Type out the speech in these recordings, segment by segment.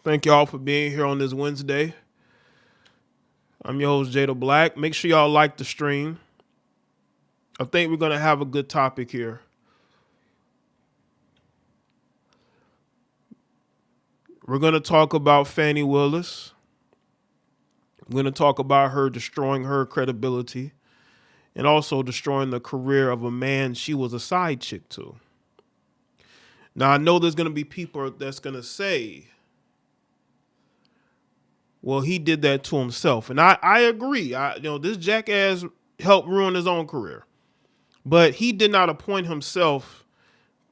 Thank y'all for being here on this Wednesday. I'm your host, JayeDeBlack. Make sure y'all like the stream. I think we're going to have a good topic here. We're going to talk about Fani Willis. We're going to talk about her destroying her credibility and also destroying the career of a man she was a side chick to. Now, I know there's going to be people that's going to say, well, he did that to himself. And I agree. This jackass helped ruin his own career. But he did not appoint himself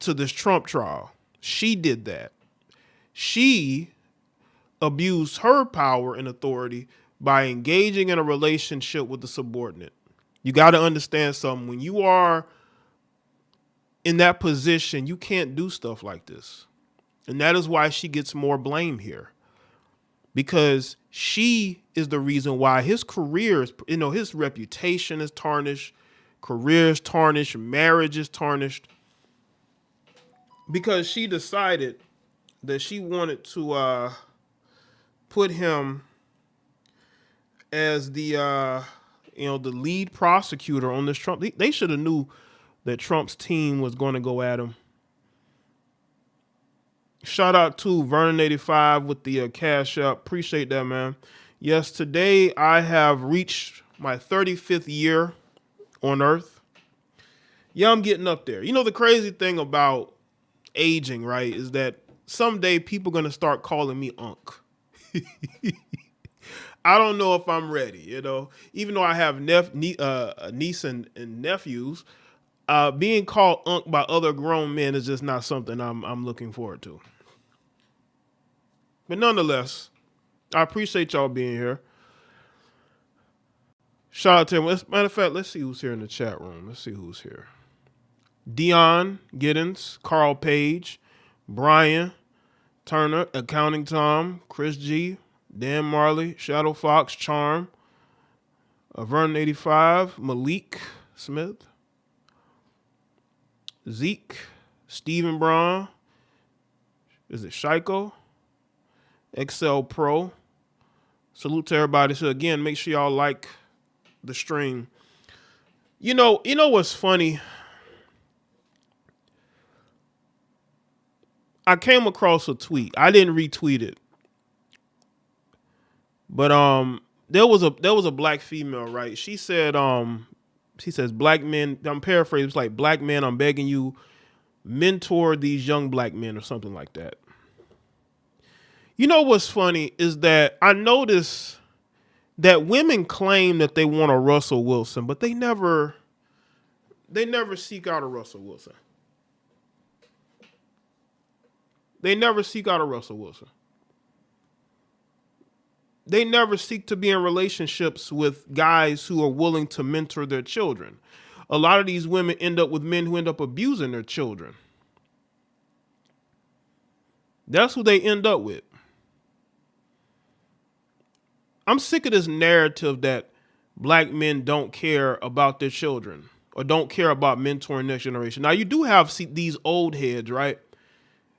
to this Trump trial. She did that. She abused her power and authority by engaging in a relationship with the subordinate. You got to understand something. When you are in that position, you can't do stuff like this. And that is why she gets more blame here. Because she is the reason why his career is, his reputation is tarnished, career is tarnished, marriage is tarnished. Because she decided that she wanted to put him as the lead prosecutor on this Trump. They should have knew that Trump's team was going to go at him. Shout out to Vernon85 with the cash up. Appreciate that, man. Yes, today I have reached my 35th year on Earth. Yeah, I'm getting up there. The crazy thing about aging, right, is that someday people are going to start calling me Unc. I don't know if I'm ready, Even though I have niece and nephews, being called Unc by other grown men is just not something I'm looking forward to. But nonetheless, I appreciate y'all being here. Shout out to him. Matter of fact, let's see who's here in the chat room. Let's see who's here. Dion Giddens, Carl Page, Brian Turner, Accounting Tom, Chris G, Dan Marley, Shadow Fox, Charm, Vernon 85, Malik Smith, Zeke, Stephen Braun, is it Shiko? Excel Pro. Salute to everybody. So again, make sure y'all like the stream. You know what's funny? I came across a tweet. I didn't retweet it. But there was a black female, right? She said, she says, black men, I'm paraphrasing, it's like, black men, I'm begging you, mentor these young black men or something like that. You know what's funny is that I notice that women claim that they want a Russell Wilson, but they never seek out a Russell Wilson. They never seek out a Russell Wilson. They never seek to be in relationships with guys who are willing to mentor their children. A lot of these women end up with men who end up abusing their children. That's who they end up with. I'm sick of this narrative that black men don't care about their children or don't care about mentoring next generation. Now, you do have these old heads, right?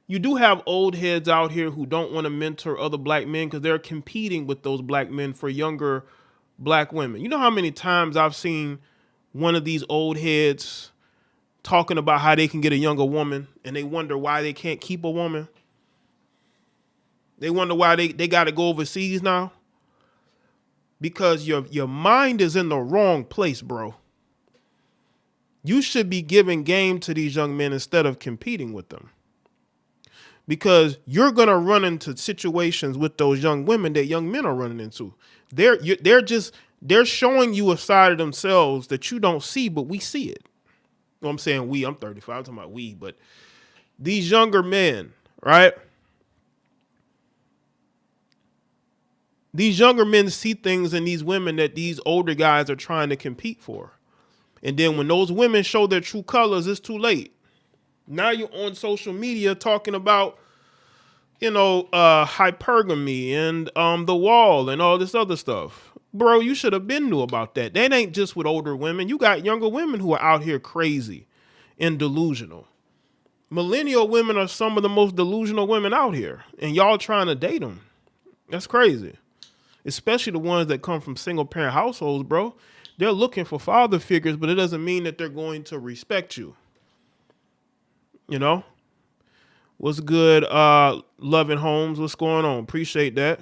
You do have old heads out here who don't want to mentor other black men because they're competing with those black men for younger black women. You know how many times I've seen one of these old heads talking about how they can get a younger woman and they wonder why they can't keep a woman? They wonder why they got to go overseas now? Because your mind is in the wrong place, bro. You should be giving game to these young men instead of competing with them. Because you're going to run into situations with those young women that young men are running into. They're showing you a side of themselves that you don't see, but we see it. Well, I'm saying we, I'm 35, I'm talking about we, but these younger men, right? These younger men see things in these women that these older guys are trying to compete for. And then when those women show their true colors, it's too late. Now you're on social media talking about, hypergamy and the wall and all this other stuff. Bro, you should have been knew about that. That ain't just with older women. You got younger women who are out here crazy and delusional. Millennial women are some of the most delusional women out here, and y'all trying to date them. That's crazy. Especially the ones that come from single parent households, bro. They're looking for father figures, but it doesn't mean that they're going to respect you. You know? What's good, Loving Homes? What's going on? Appreciate that.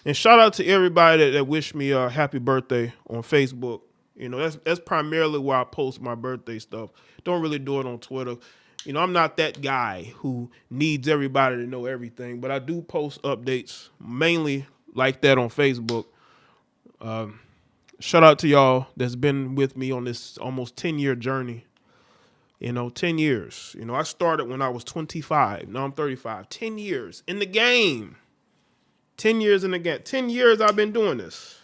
And shout out to everybody that wished me a happy birthday on Facebook. You know, that's primarily where I post my birthday stuff. Don't really do it on Twitter. You know, I'm not that guy who needs everybody to know everything, but I do post updates mainly like that on Facebook. Shout out to y'all that's been with me on this almost 10-year journey. You know, 10 years. You know, I started when I was 25. Now I'm 35. 10 years in the game. 10 years in the game. 10 years I've been doing this.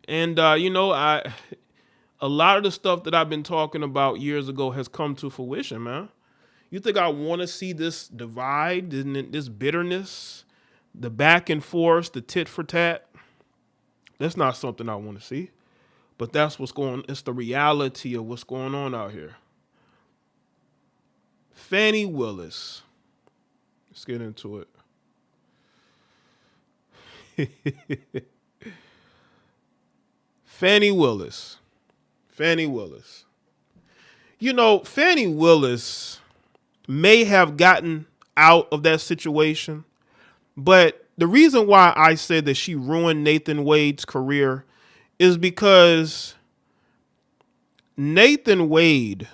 And, you know, a lot of the stuff that I've been talking about years ago has come to fruition, man. You think I want to see this divide, this bitterness, the back and forth, the tit for tat? That's not something I want to see. But that's what's going on. It's the reality of what's going on out here. Fani Willis. Let's get into it. Fani Willis. Fani Willis. You know, Fani Willis may have gotten out of that situation, but the reason why I said that she ruined Nathan Wade's career is because Nathan Wade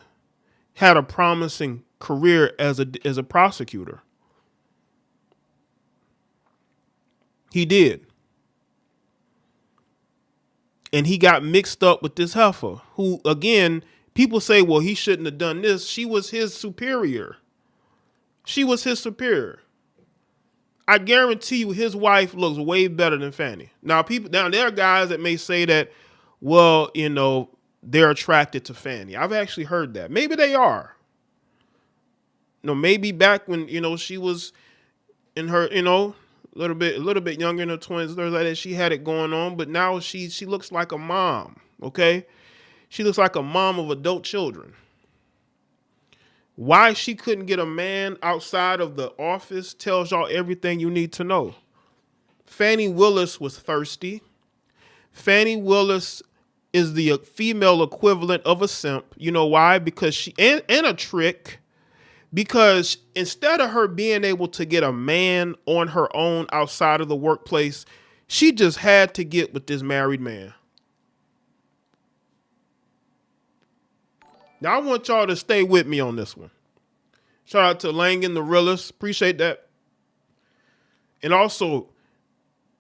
had a promising career as a prosecutor. He did. And he got mixed up with this heifer who, again, people say, well, he shouldn't have done this. She was his superior. She was his superior. I guarantee you his wife looks way better than Fani. Now, there are guys that may say that, well, you know, they're attracted to Fani. I've actually heard that. Maybe they are. You know, maybe back when, you know, she was in her, you know, a little bit younger in her 20s, like that, she had it going on, but now she looks like a mom, okay? She looks like a mom of adult children. Why she couldn't get a man outside of the office tells y'all everything you need to know. Fani Willis was thirsty. Fani Willis is the female equivalent of a simp. You know why? Because she, and a trick. Because instead of her being able to get a man on her own outside of the workplace, she just had to get with this married man. Now, I want y'all to stay with me on this one. Shout out to Langan the Realist. Appreciate that. And also,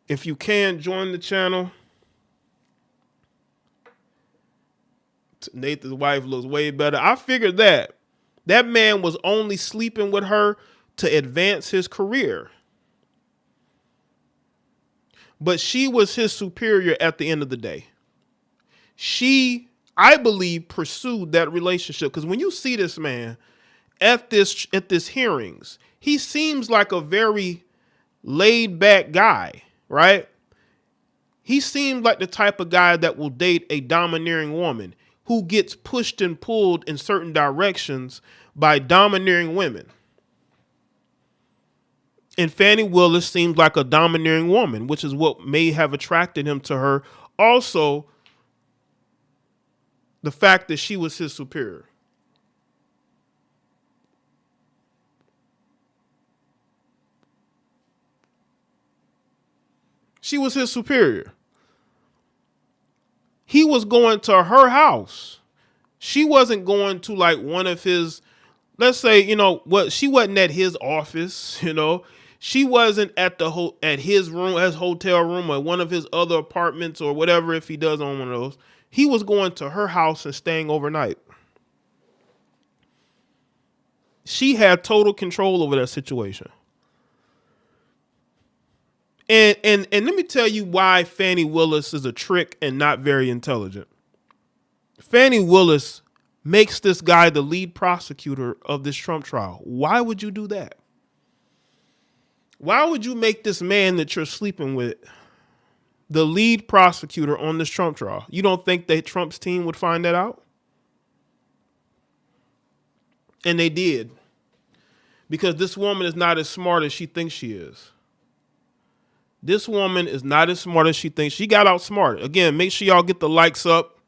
if you can, join the channel. Nathan's wife looks way better. I figured that. That man was only sleeping with her to advance his career. But she was his superior at the end of the day. She, I believe, pursued that relationship. Because when you see this man at this hearings, he seems like a very laid back guy, right? He seems like the type of guy that will date a domineering woman who gets pushed and pulled in certain directions by domineering women. And Fani Willis seems like a domineering woman, which is what may have attracted him to her. Also, the fact that she was his superior. She was his superior. He was going to her house. She wasn't going to like one of his, let's say, you know, what, she wasn't at his office, you know. She wasn't at at his room, his hotel room, or one of his other apartments or whatever if he does own one of those. He was going to her house and staying overnight. She had total control over that situation. And let me tell you why Fani Willis is a trick and not very intelligent. Fani Willis makes this guy the lead prosecutor of this Trump trial. Why would you do that? Why would you make this man that you're sleeping with the lead prosecutor on this Trump trial. You don't think that Trump's team would find that out? And they did. Because this woman is not as smart as she thinks she is. This woman is not as smart as she thinks. She got outsmarted. Again, make sure y'all get the likes up.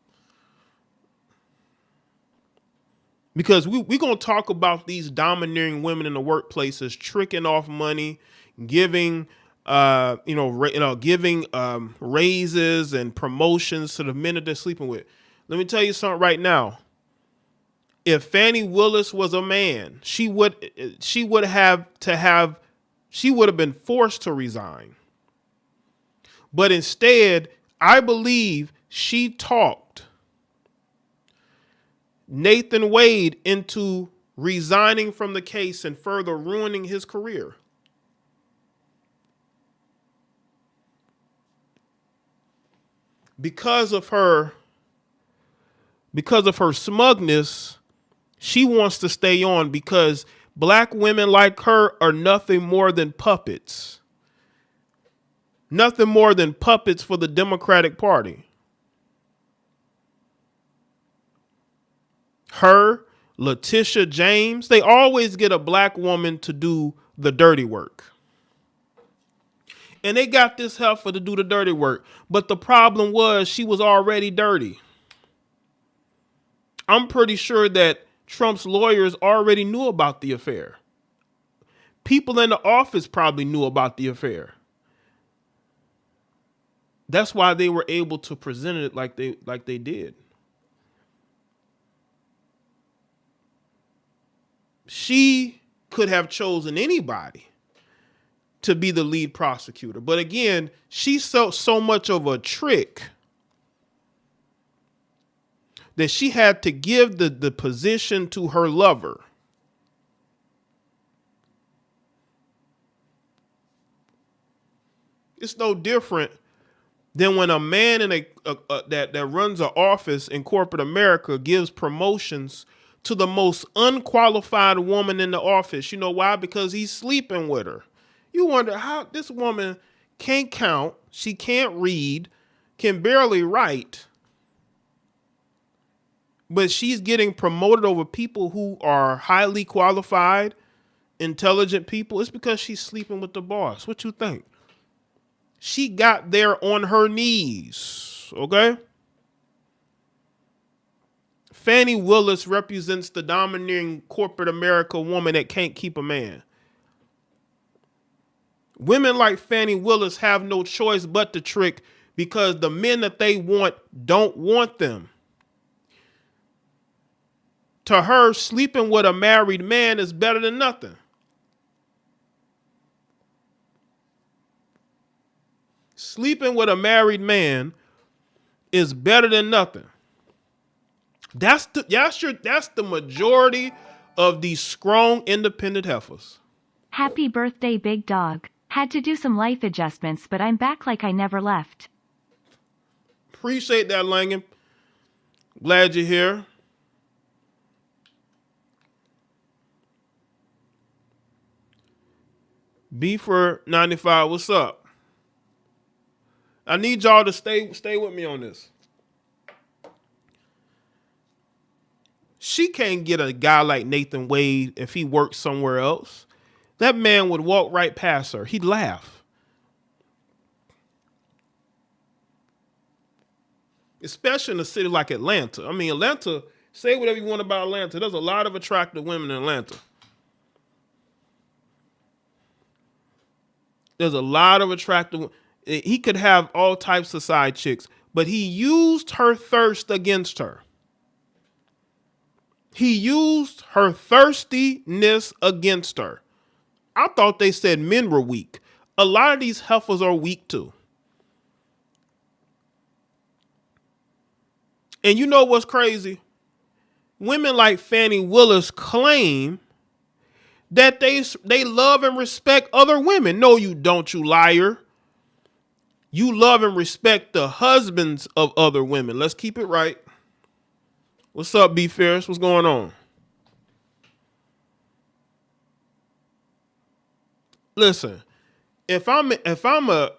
Because we're going to talk about these domineering women in the workplaces tricking off money, giving giving raises and promotions to the men that they're sleeping with. Let me tell you something right now. If Fani Willis was a man, she would have been forced to resign. But instead, I believe she talked Nathan Wade into resigning from the case and further ruining his career. Because of her smugness, she wants to stay on because black women like her are nothing more than puppets. Nothing more than puppets for the Democratic Party. Her, Letitia James, they always get a black woman to do the dirty work. And they got this heifer to do the dirty work. But the problem was she was already dirty. I'm pretty sure that Trump's lawyers already knew about the affair. People in the office probably knew about the affair. That's why they were able to present it like they did. She could have chosen anybody to be the lead prosecutor. But again, she's so much of a trick that she had to give the position to her lover. It's no different than when a man in that runs an office in corporate America gives promotions to the most unqualified woman in the office. You know why? Because he's sleeping with her. You wonder how this woman can't count, she can't read, can barely write, but she's getting promoted over people who are highly qualified, intelligent people. It's because she's sleeping with the boss. What you think? She got there on her knees, okay? Fani Willis represents the domineering corporate America woman that can't keep a man. Women like Fani Willis have no choice but to trick because the men that they want don't want them. To her, sleeping with a married man is better than nothing. Sleeping with a married man is better than nothing. That's the majority of these strong, independent heifers. Happy birthday, big dog. Had to do some life adjustments, but I'm back like I never left. Appreciate that, Langan. Glad you're here. B for 95, what's up? I need y'all to stay with me on this. She can't get a guy like Nathan Wade if he worked somewhere else. That man would walk right past her. He'd laugh. Especially in a city like Atlanta. I mean, Atlanta, say whatever you want about Atlanta. There's a lot of attractive women in Atlanta. There's a lot of attractive. He could have all types of side chicks, but he used her thirst against her. He used her thirstiness against her. I thought they said men were weak. A lot of these heifers are weak too. And you know what's crazy? Women like Fani Willis claim that they love and respect other women. No, you don't, you liar. You love and respect the husbands of other women. Let's keep it right. What's up, B Fierce? What's going on? Listen, if I'm a,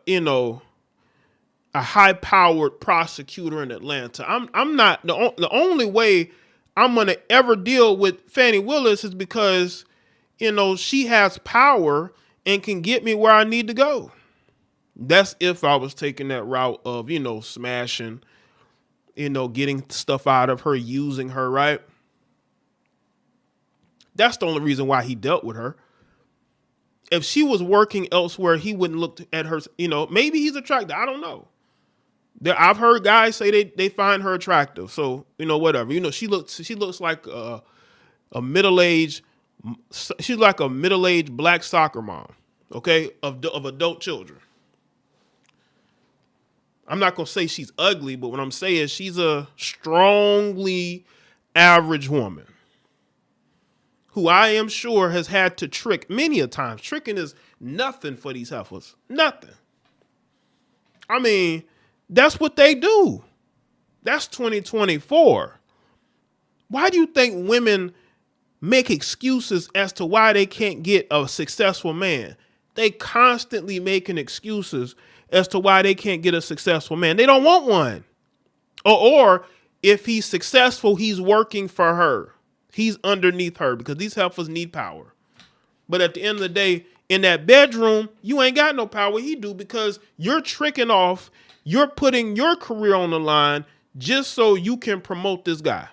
a high-powered prosecutor in Atlanta. I'm not the only way I'm gonna ever deal with Fani Willis is because, she has power and can get me where I need to go. That's if I was taking that route of, smashing, getting stuff out of her, using her, right? That's the only reason why he dealt with her. If she was working elsewhere, he wouldn't look at her, maybe he's attractive. I don't know. I've heard guys say they find her attractive. So, whatever. She looks like a middle-aged, she's like a middle-aged black soccer mom, okay, of adult children. I'm not going to say she's ugly, but what I'm saying is she's a strongly average woman who I am sure has had to trick many a times. Tricking is nothing for these heifers. Nothing. I mean, that's what they do. That's 2024. Why do you think women make excuses as to why they can't get a successful man? They constantly making excuses as to why they can't get a successful man. They don't want one. Or if he's successful, he's working for her. He's underneath her because these heifers need power. But at the end of the day, in that bedroom, you ain't got no power. He do because you're tricking off. You're putting your career on the line just so you can promote this guy.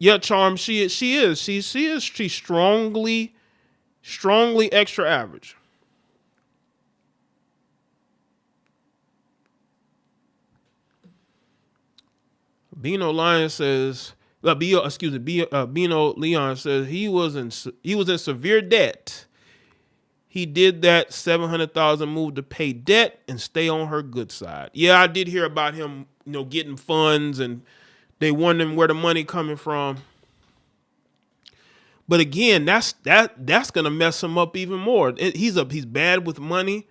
Yeah, Charm, she is. She's strongly extra average. Bino Lion says, Bino Leon says he was in severe debt. He did that 700,000 move to pay debt and stay on her good side. Yeah, I did hear about him, getting funds and they wondering where the money coming from. But again, that's gonna mess him up even more. He's bad with money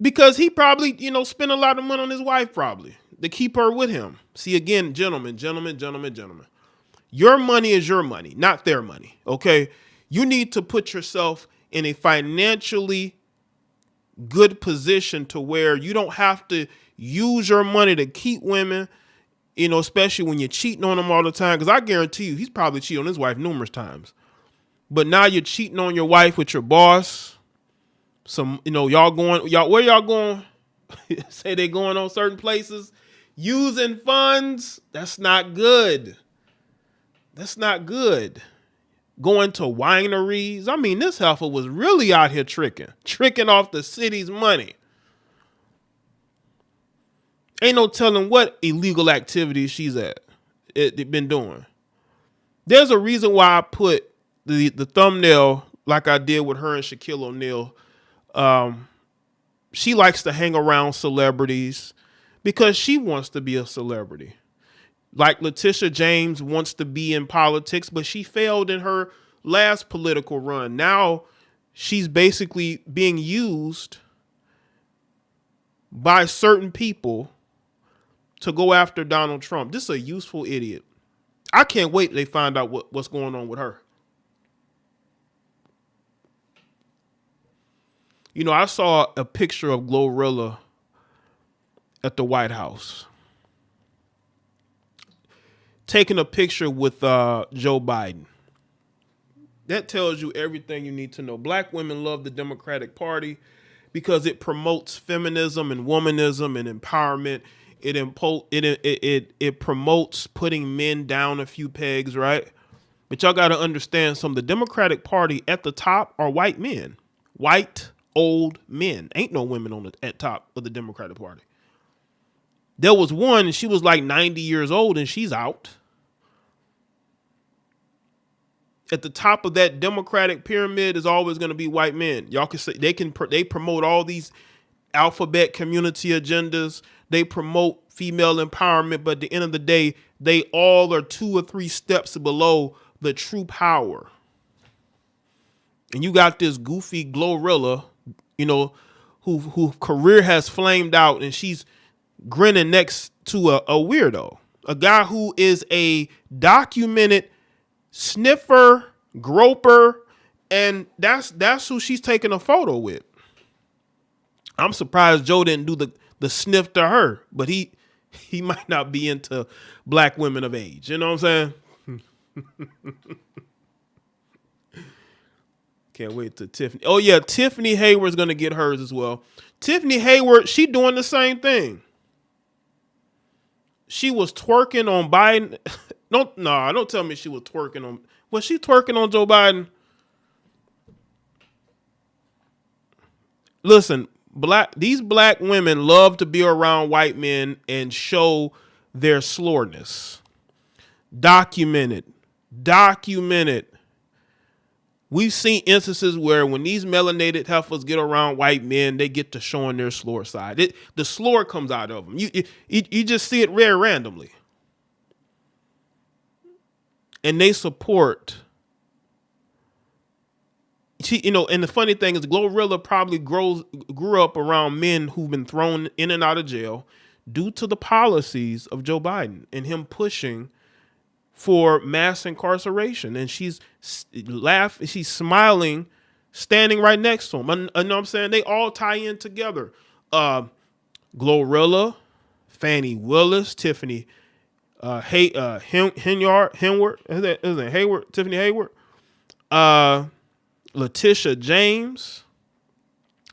because he probably spent a lot of money on his wife probably to keep her with him. See, again, gentlemen, your money is your money, not their money. Okay, you need to put yourself in a financially good position to where you don't have to use your money to keep women. Especially when you're cheating on him all the time. Because I guarantee you, he's probably cheated on his wife numerous times. But now you're cheating on your wife with your boss. Where y'all going? Say they going on certain places. Using funds. That's not good. Going to wineries. I mean, this heifer was really out here tricking off the city's money. Ain't no telling what illegal activities she's been doing. There's a reason why I put the thumbnail like I did with her and Shaquille O'Neal. She likes to hang around celebrities because she wants to be a celebrity. Like Letitia James wants to be in politics, but she failed in her last political run. Now she's basically being used by certain people to go after Donald Trump. This is a useful idiot. I can't wait till they find out what's going on with her. I saw a picture of Glorilla at the White House taking a picture with Joe Biden. That tells you everything you need to know. Black women love the Democratic Party because it promotes feminism and womanism and empowerment. It promotes putting men down a few pegs, right? But y'all got to understand something. The Democratic Party at the top are white men. White, old men. Ain't no women at top of the Democratic Party. There was one, and she was like 90 years old, and she's out. At the top of that Democratic pyramid is always going to be white men. Y'all can say they promote all these alphabet community agendas. They promote female empowerment, but at the end of the day, they all are 2 or 3 steps below the true power. And you got this goofy Glorilla, who career has flamed out, and she's grinning next to a weirdo, a guy who is a documented sniffer, groper, and that's who she's taking a photo with. I'm surprised Joe didn't do the sniff to her, but he might not be into black women of age. You know what I'm saying? Can't wait to Tiffany. Oh yeah, Tiffany Hayward's gonna get hers as well. Tiffany Hayward, she doing the same thing. She was twerking on Biden. Don't tell me she was twerking on. Was she twerking on Joe Biden? Listen, these black women love to be around white men and show their slowness. Documented. We've seen instances where when these melanated heifers get around white men, they get to showing their slore side. The slore comes out of them. You just see it very randomly. And they support. And the funny thing is Glorilla probably grew up around men who've been thrown in and out of jail due to the policies of Joe Biden and him pushing for mass incarceration. And she's smiling, standing right next to him. I know what I'm saying? They all tie in together. Glorilla, Fani Willis, Tiffany Hayward, Tiffany Hayward, Letitia James.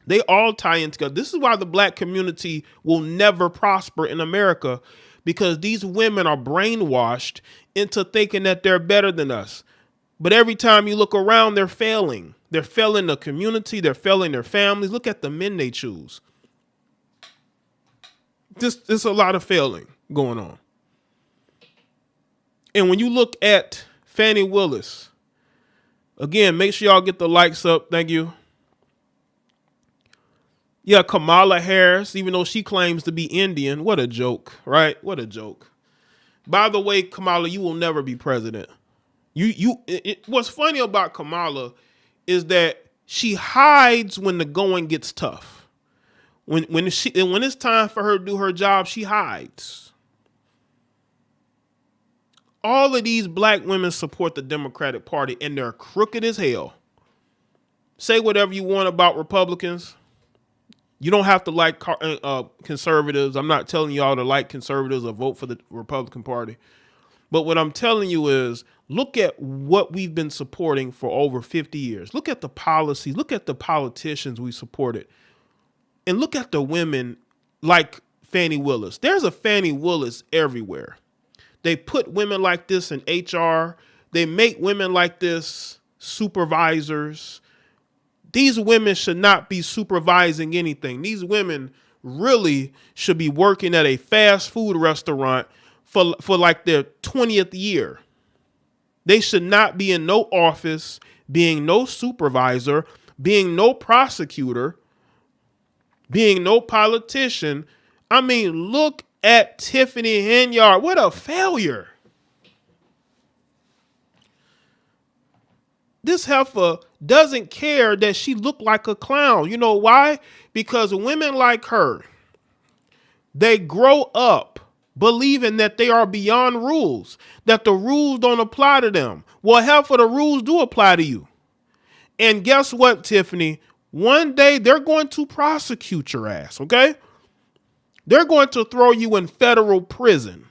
They all tie in together. This is why the black community will never prosper in America, because these women are brainwashed into thinking that they're better than us. But every time you look around, they're failing. They're failing the community. They're failing their families. Look at the men they choose. There's a lot of failing going on. And when you look at Fani Willis, again, make sure y'all get the likes up. Thank you. Yeah, Kamala Harris, even though she claims to be Indian. What a joke, right? What a joke. By the way, Kamala, you will never be president. What's funny about Kamala is that she hides when the going gets tough. When it's time for her to do her job, she hides. All of these black women support the Democratic Party, and they're crooked as hell. Say whatever you want about Republicans. You don't have to like conservatives. I'm not telling y'all to like conservatives or vote for the Republican Party. But what I'm telling you is, look at what we've been supporting for over 50 years. Look at the policies. Look at the politicians we supported. And look at the women like Fani Willis. There's a Fani Willis everywhere. They put women like this in HR. They make women like this supervisors. These women should not be supervising anything. These women really should be working at a fast food restaurant for like their 20th year. They should not be in no office, being no supervisor, being no prosecutor, being no politician. I mean, look at Tiffany Hayward. What a failure. This heifer doesn't care that she looked like a clown. You know why? Because women like her, they grow up believing that they are beyond rules, that the rules don't apply to them. Well, heifer, the rules do apply to you. And guess what, Tiffany? One day they're going to prosecute your ass, okay? They're going to throw you in federal prison.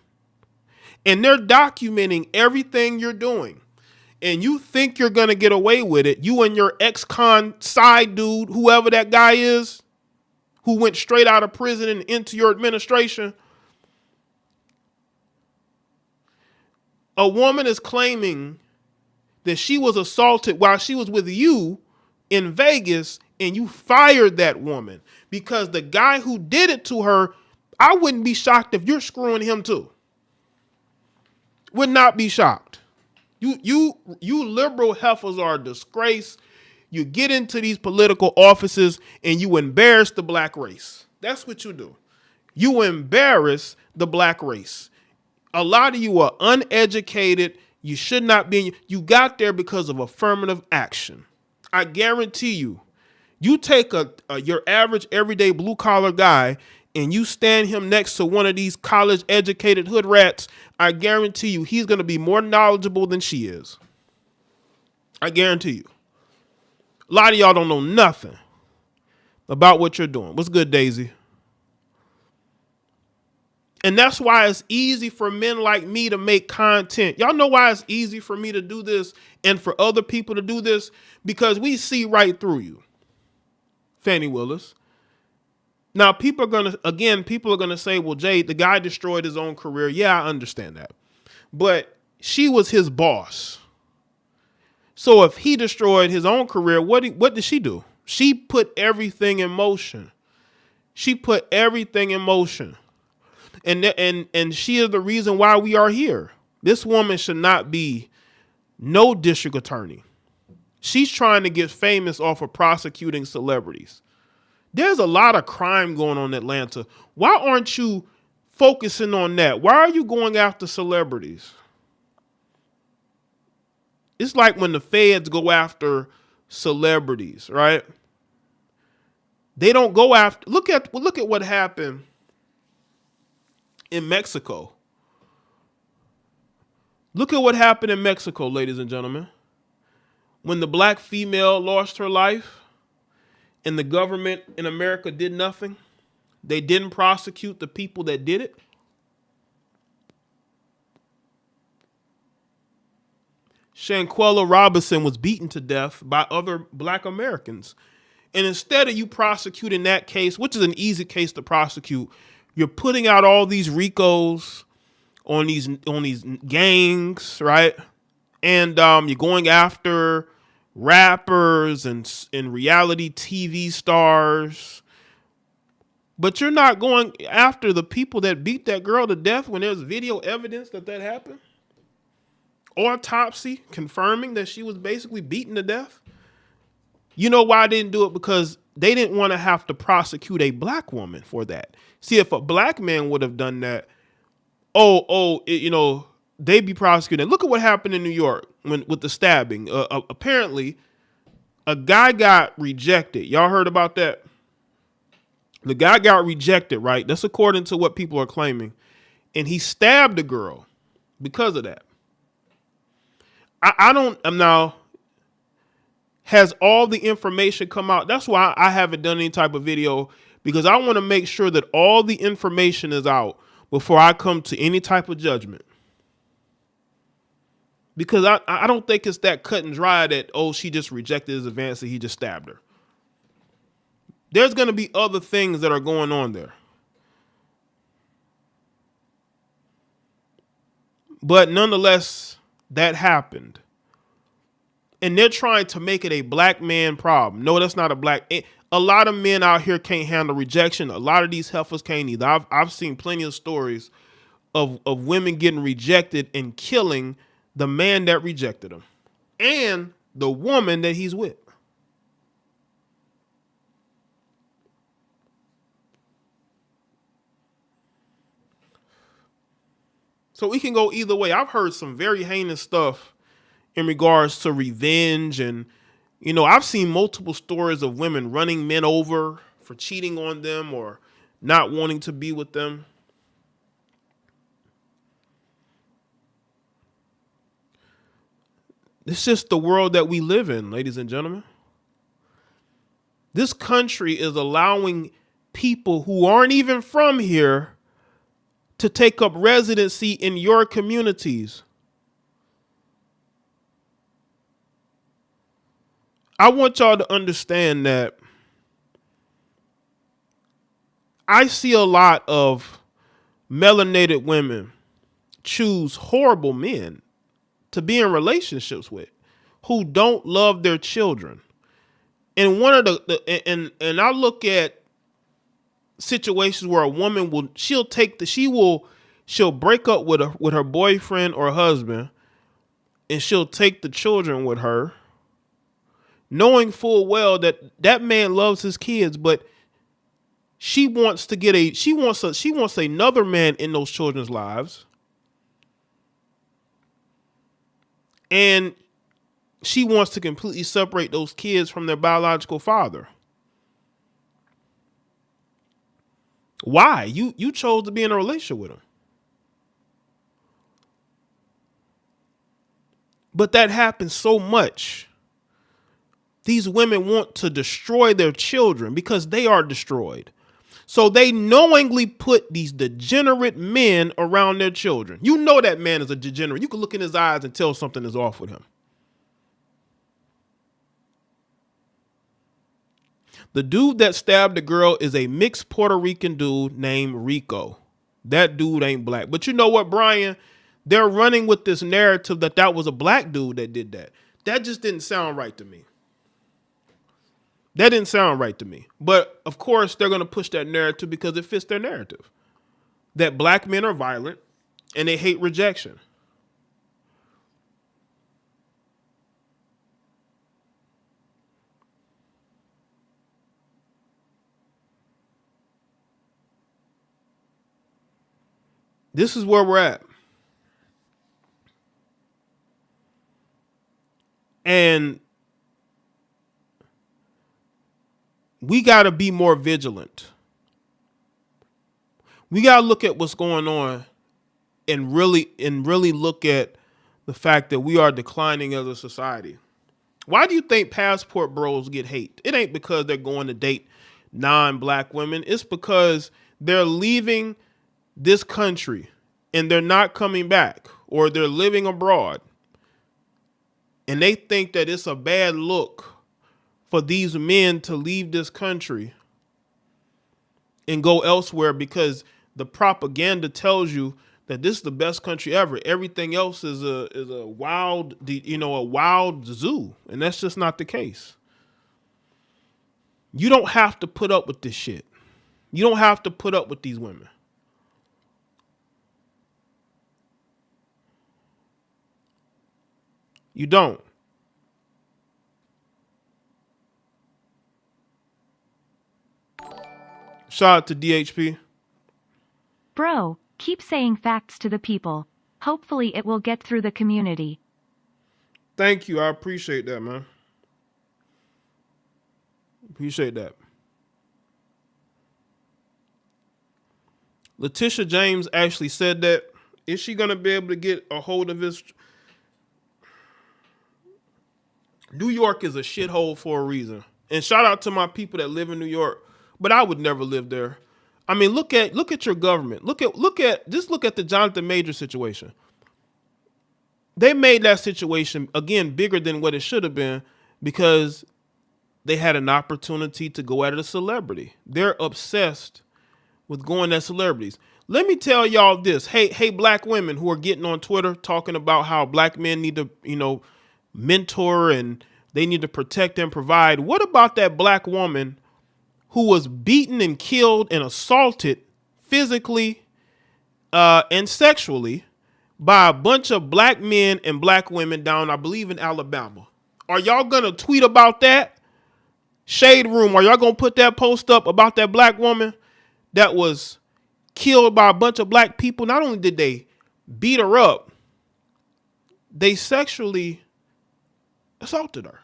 And they're documenting everything you're doing. And you think you're going to get away with it. You and your ex-con side dude, whoever that guy is, who went straight out of prison and into your administration. A woman is claiming that she was assaulted while she was with you in Vegas, and you fired that woman because the guy who did it to her, I wouldn't be shocked if you're screwing him too. Would not be shocked. You liberal heifers are a disgrace. You get into these political offices and you embarrass the black race. That's what you do. You embarrass the black race. A lot of you are uneducated. You should not be. You got there because of affirmative action. I guarantee you, you take your average everyday blue collar guy and you stand him next to one of these college educated hood rats, I guarantee you he's going to be more knowledgeable than she is. I guarantee you. A lot of y'all don't know nothing about what you're doing. What's good, Daisy? And that's why it's easy for men like me to make content. Y'all know why it's easy for me to do this and for other people to do this? Because we see right through you, Fani Willis. Now, people are going to say, well, Jay, the guy destroyed his own career. Yeah, I understand that. But she was his boss. So if he destroyed his own career, what did she do? She put everything in motion. She put everything in motion. And she is the reason why we are here. This woman should not be no district attorney. She's trying to get famous off of prosecuting celebrities. There's a lot of crime going on in Atlanta. Why aren't you focusing on that? Why are you going after celebrities? It's like when the feds go after celebrities, right? They don't go after. Look at what happened in Mexico. Look at what happened in Mexico, ladies and gentlemen. When the black female lost her life and the government in America did nothing, they didn't prosecute the people that did it. Shanquella Robinson was beaten to death by other black Americans. And instead of you prosecuting that case, which is an easy case to prosecute, you're putting out all these RICOs on these gangs, right? And you're going after rappers and reality TV stars. But you're not going after the people that beat that girl to death when there's video evidence that happened. Autopsy confirming that she was basically beaten to death. You know why I didn't do it? Because they didn't want to have to prosecute a black woman for that. See, if a black man would have done that, they'd be prosecuted. Look at what happened in New York with the stabbing. Apparently, a guy got rejected. Y'all heard about that? The guy got rejected, right? That's according to what people are claiming. And he stabbed a girl because of that. Has all the information come out? That's why I haven't done any type of video, because I want to make sure that all the information is out before I come to any type of judgment. Because I don't think it's that cut and dry that, she just rejected his advance and he just stabbed her. There's going to be other things that are going on there. But nonetheless, that happened. And they're trying to make it a black man problem. No, that's not a black. A lot of men out here can't handle rejection. A lot of these heifers can't either. I've seen plenty of stories of women getting rejected and killing the man that rejected them and the woman that he's with. So we can go either way. I've heard some very heinous stuff in regards to revenge. And, I've seen multiple stories of women running men over for cheating on them or not wanting to be with them. It's just the world that we live in, ladies and gentlemen. This country is allowing people who aren't even from here to take up residency in your communities. I want y'all to understand that I see a lot of melanated women choose horrible men to be in relationships with who don't love their children. And one of and I look at situations where a woman she'll break up with her boyfriend or husband, and she'll take the children with her, knowing full well that man loves his kids, but she wants another man in those children's lives. And she wants to completely separate those kids from their biological father. Why? You chose to be in a relationship with him. But that happens so much. These women want to destroy their children because they are destroyed. So they knowingly put these degenerate men around their children. You know that man is a degenerate. You can look in his eyes and tell something is off with him. The dude that stabbed the girl is a mixed Puerto Rican dude named Rico. That dude ain't black. But you know what, Brian? They're running with this narrative that that was a black dude that did that. That just didn't sound right to me. That didn't sound right to me. But of course, they're going to push that narrative because it fits their narrative. That black men are violent and they hate rejection. This is where we're at. And we got to be more vigilant. We got to look at what's going on and really look at the fact that we are declining as a society. Why do you think passport bros get hate? It ain't because they're going to date non-black women. It's because they're leaving this country and they're not coming back, or they're living abroad. And they think that it's a bad look for these men to leave this country and go elsewhere because the propaganda tells you that this is the best country ever. Everything else is a wild, a wild zoo. And that's just not the case. You don't have to put up with this shit. You don't have to put up with these women. You don't. Shout out to DHP. Bro, keep saying facts to the people. Hopefully it will get through the community. Thank you. I appreciate that, man. Appreciate that. Letitia James actually said that. Is she going to be able to get a hold of this? New York is a shithole for a reason. And shout out to my people that live in New York, but I would never live there. I mean, look at your government. Look at the Jonathan Major situation. They made that situation again bigger than what it should have been because they had an opportunity to go at a celebrity. They're obsessed with going at celebrities. Let me tell y'all this. Hey, black women who are getting on Twitter talking about how black men need to, mentor and they need to protect and provide. What about that black woman who was beaten and killed and assaulted physically and sexually by a bunch of black men and black women down, I believe, in Alabama? Are y'all going to tweet about that? Shade Room, are y'all going to put that post up about that black woman that was killed by a bunch of black people? Not only did they beat her up, they sexually assaulted her.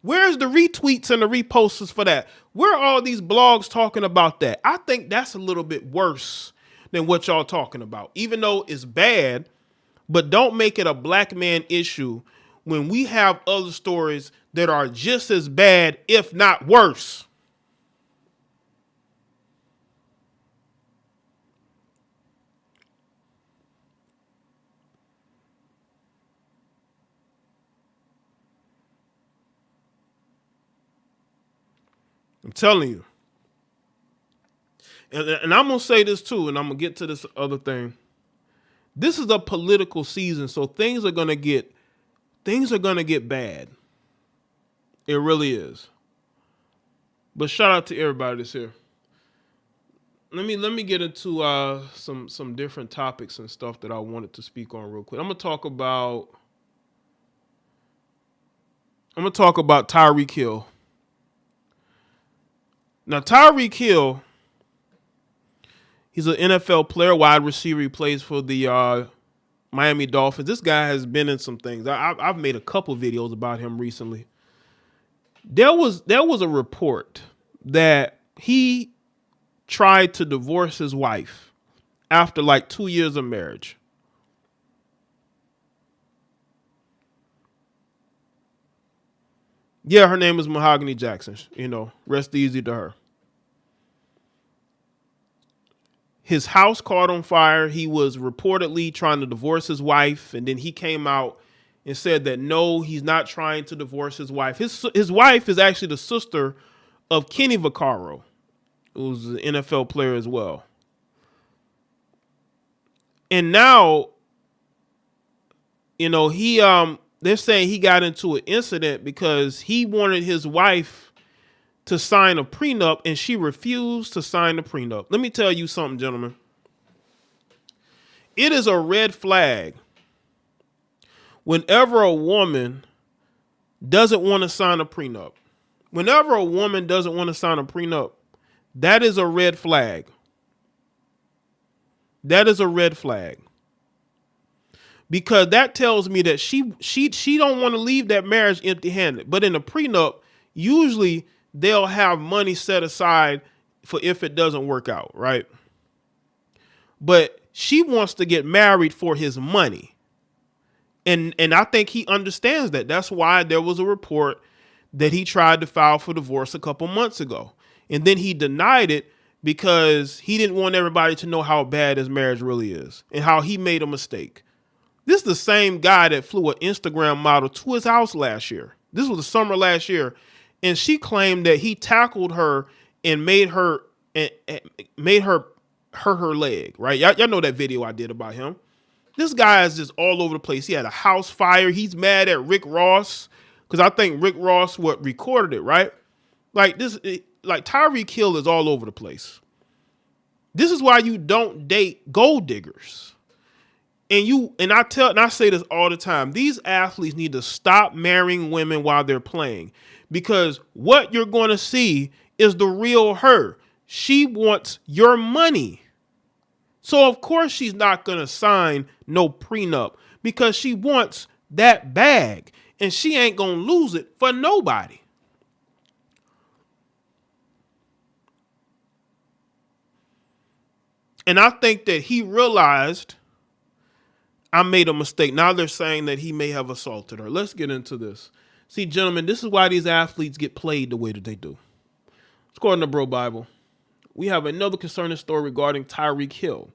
Where's the retweets and the reposts for that? Where are all these blogs talking about that? I think that's a little bit worse than what y'all talking about, even though it's bad, but don't make it a black man issue when we have other stories that are just as bad, if not worse. I'm telling you. And I'm going to say this too, and I'm going to get to this other thing. This is a political season, so things are going to get bad. It really is. But shout out to everybody that's here. Let me get into some different topics and stuff that I wanted to speak on real quick. I'm going to talk about Tyreek Hill. Now, Tyreek Hill, he's an NFL player, wide receiver. He plays for the Miami Dolphins. This guy has been in some things. I've made a couple videos about him recently. There was a report that he tried to divorce his wife after like 2 years of marriage. Yeah, her name is Mahogany Jackson. Rest easy to her. His house caught on fire. He was reportedly trying to divorce his wife, and then he came out and said that no, he's not trying to divorce his wife. His wife is actually the sister of Kenny Vaccaro, who's an NFL player as well. And now, they're saying he got into an incident because he wanted his wife to sign a prenup and she refused to sign the prenup. Let me tell you something, gentlemen. It is a red flag whenever a woman doesn't want to sign a prenup. Whenever a woman doesn't want to sign a prenup, that is a red flag. That is a red flag. Because that tells me that she don't want to leave that marriage empty-handed. But in a prenup, usually they'll have money set aside for if it doesn't work out, right? But she wants to get married for his money. And I think he understands that. That's why there was a report that he tried to file for divorce a couple months ago. And then he denied it because he didn't want everybody to know how bad his marriage really is and how he made a mistake. This is the same guy that flew an Instagram model to his house last year. This was the summer last year. And she claimed that he tackled her and made her hurt her leg, right? Y'all know that video I did about him. This guy is just all over the place. He had a house fire. He's mad at Rick Ross because I think Rick Ross recorded it, right? Like Tyreek Hill is all over the place. This is why you don't date gold diggers. And I say this all the time. These athletes need to stop marrying women while they're playing, because what you're going to see is the real her. She wants your money. So of course she's not going to sign no prenup because she wants that bag and she ain't going to lose it for nobody. And I think that he realized I made a mistake. Now they're saying that he may have assaulted her. Let's get into this. See, gentlemen, this is why these athletes get played the way that they do. According to Bro Bible, we have another concerning story regarding Tyreek Hill.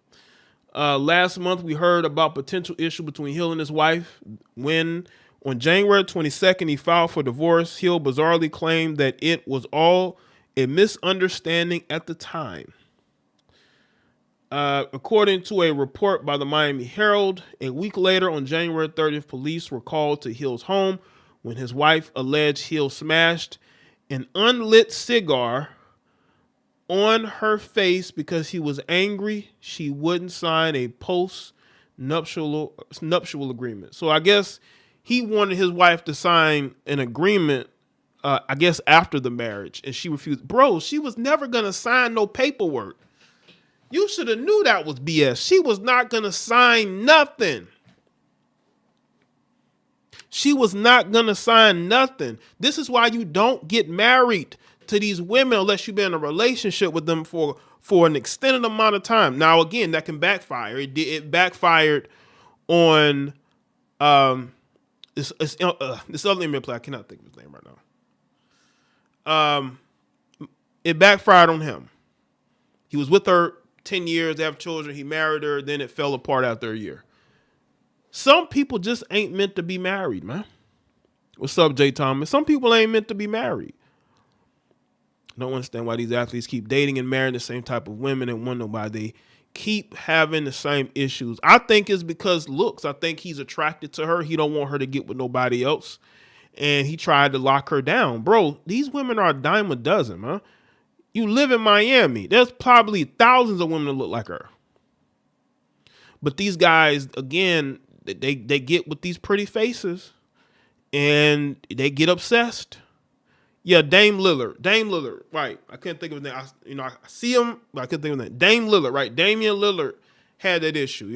Last month, we heard about potential issue between Hill and his wife when, on January 22nd, he filed for divorce. Hill bizarrely claimed that it was all a misunderstanding at the time. According to a report by the Miami Herald, a week later, on January 30th, police were called to Hill's home when his wife alleged Hill smashed an unlit cigar on her face because he was angry she wouldn't sign a post-nuptial agreement. So I guess he wanted his wife to sign an agreement, I guess after the marriage, and she refused. Bro, she was never going to sign no paperwork. You should have knew that was BS. She was not going to sign nothing. She was not going to sign nothing. This is why you don't get married to these women unless you've been in a relationship with them for an extended amount of time. Now, again, that can backfire. It backfired on this other NBA player. I cannot think of his name right now. It backfired on him. He was with her 10 years, they have children, he married her, then it fell apart after a year. Some people just ain't meant to be married, man. What's up, Jay Thomas? Some people ain't meant to be married. I don't understand why these athletes keep dating and marrying the same type of women and wonder why they keep having the same issues. I think it's because looks. I think he's attracted to her. He don't want her to get with nobody else. And he tried to lock her down. Bro, these women are a dime a dozen, man. You live in Miami. There's probably thousands of women that look like her. But these guys, again, they get with these pretty faces and they get obsessed. Yeah, Dame Lillard, right. I couldn't think of his name. I see him, but I couldn't think of his name. Dame Lillard, right. Damian Lillard had that issue.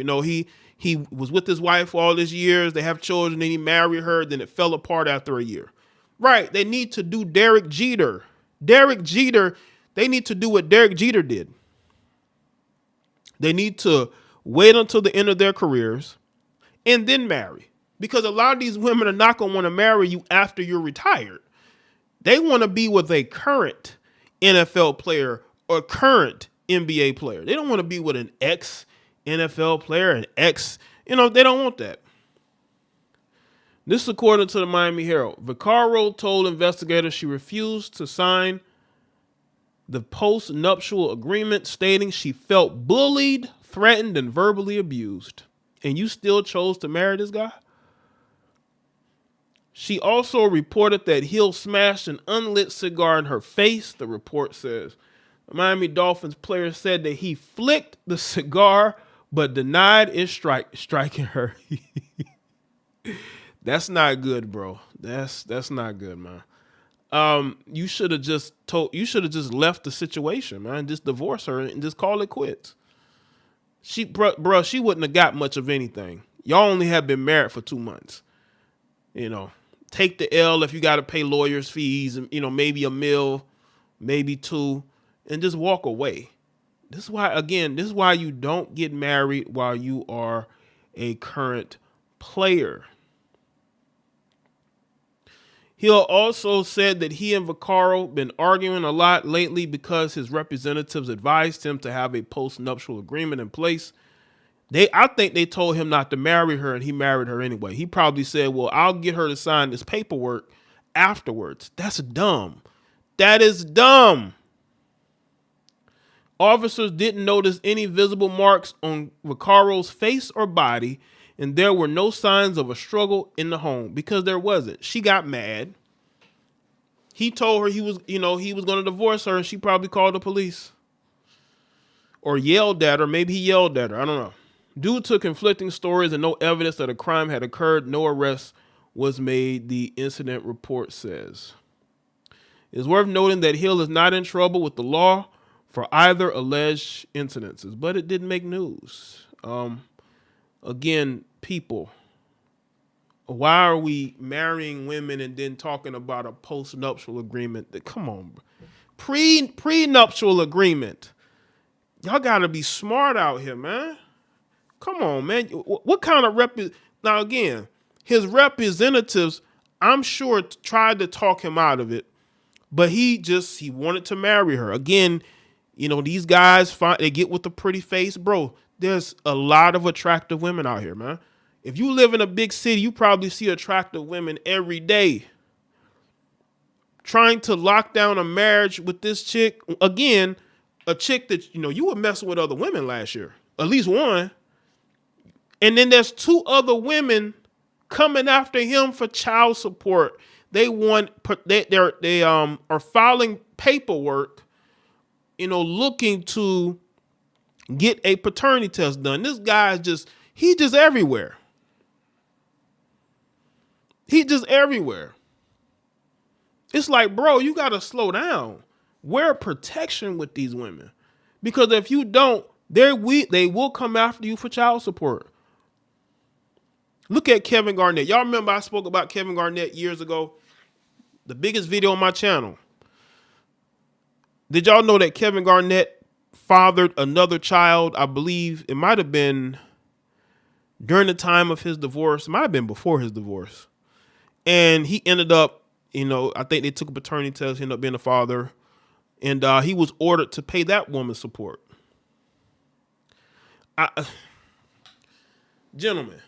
He was with his wife for all these years. They have children, then he married her, then it fell apart after a year. Right, they need to do Derek Jeter. They need to do what Derek Jeter did. They need to wait until the end of their careers and then marry. Because a lot of these women are not going to want to marry you after you're retired. They want to be with a current NFL player or current NBA player. They don't want to be with an ex NFL player, an ex, they don't want that. This is according to the Miami Herald. Vaccaro told investigators she refused to sign the post-nuptial agreement, stating she felt bullied, threatened, and verbally abused. And you still chose to marry this guy? She also reported that Hill smashed an unlit cigar in her face, the report says. The Miami Dolphins player said that he flicked the cigar but denied it striking her. That's not good, bro. That's not good, man. You should have just left the situation, man. Just divorce her and just call it quits. She wouldn't have got much of anything. Y'all only have been married for 2 months. Take the L if you got to pay lawyers' fees and, maybe $1 million, maybe $2 million, and just walk away. This is why you don't get married while you are a current player. Hill also said that he and Vaccaro been arguing a lot lately because his representatives advised him to have a post-nuptial agreement in place. I think they told him not to marry her, and he married her anyway. He probably said, well, I'll get her to sign this paperwork afterwards. That's dumb. That is dumb. Officers didn't notice any visible marks on Vaccaro's face or body, and there were no signs of a struggle in the home because there wasn't. She got mad. He told her he was going to divorce her, and she probably called the police or yelled at her. Maybe he yelled at her. I don't know. Due to conflicting stories and no evidence that a crime had occurred, no arrest was made, the incident report says. It's worth noting that Hill is not in trouble with the law for either alleged incidences, but it didn't make news. Again, people, why are we marrying women and then talking about a post-nuptial agreement? Come on, pre-nuptial agreement. Y'all got to be smart out here, man. Come on, man. What kind of now again, his representatives, I'm sure, tried to talk him out of it, but he wanted to marry her. Again, these guys they get with the pretty face, bro. There's a lot of attractive women out here, man. If you live in a big city, you probably see attractive women every day. Trying to lock down a marriage with this chick, again, a chick that, you were messing with other women last year, at least one. And then there's 2 other women coming after him for child support. They are filing paperwork, looking to get a paternity test done. This guy he's just everywhere. He's just everywhere. It's like, bro, you got to slow down. Wear protection with these women. Because if you don't, they will come after you for child support. Look at Kevin Garnett. Y'all remember I spoke about Kevin Garnett years ago? The biggest video on my channel. Did y'all know that Kevin Garnett fathered another child? I believe it might have been during the time of his divorce. It might have been before his divorce. And he ended up, I think they took a paternity test. He ended up being a father. And he was ordered to pay that woman support. Gentlemen,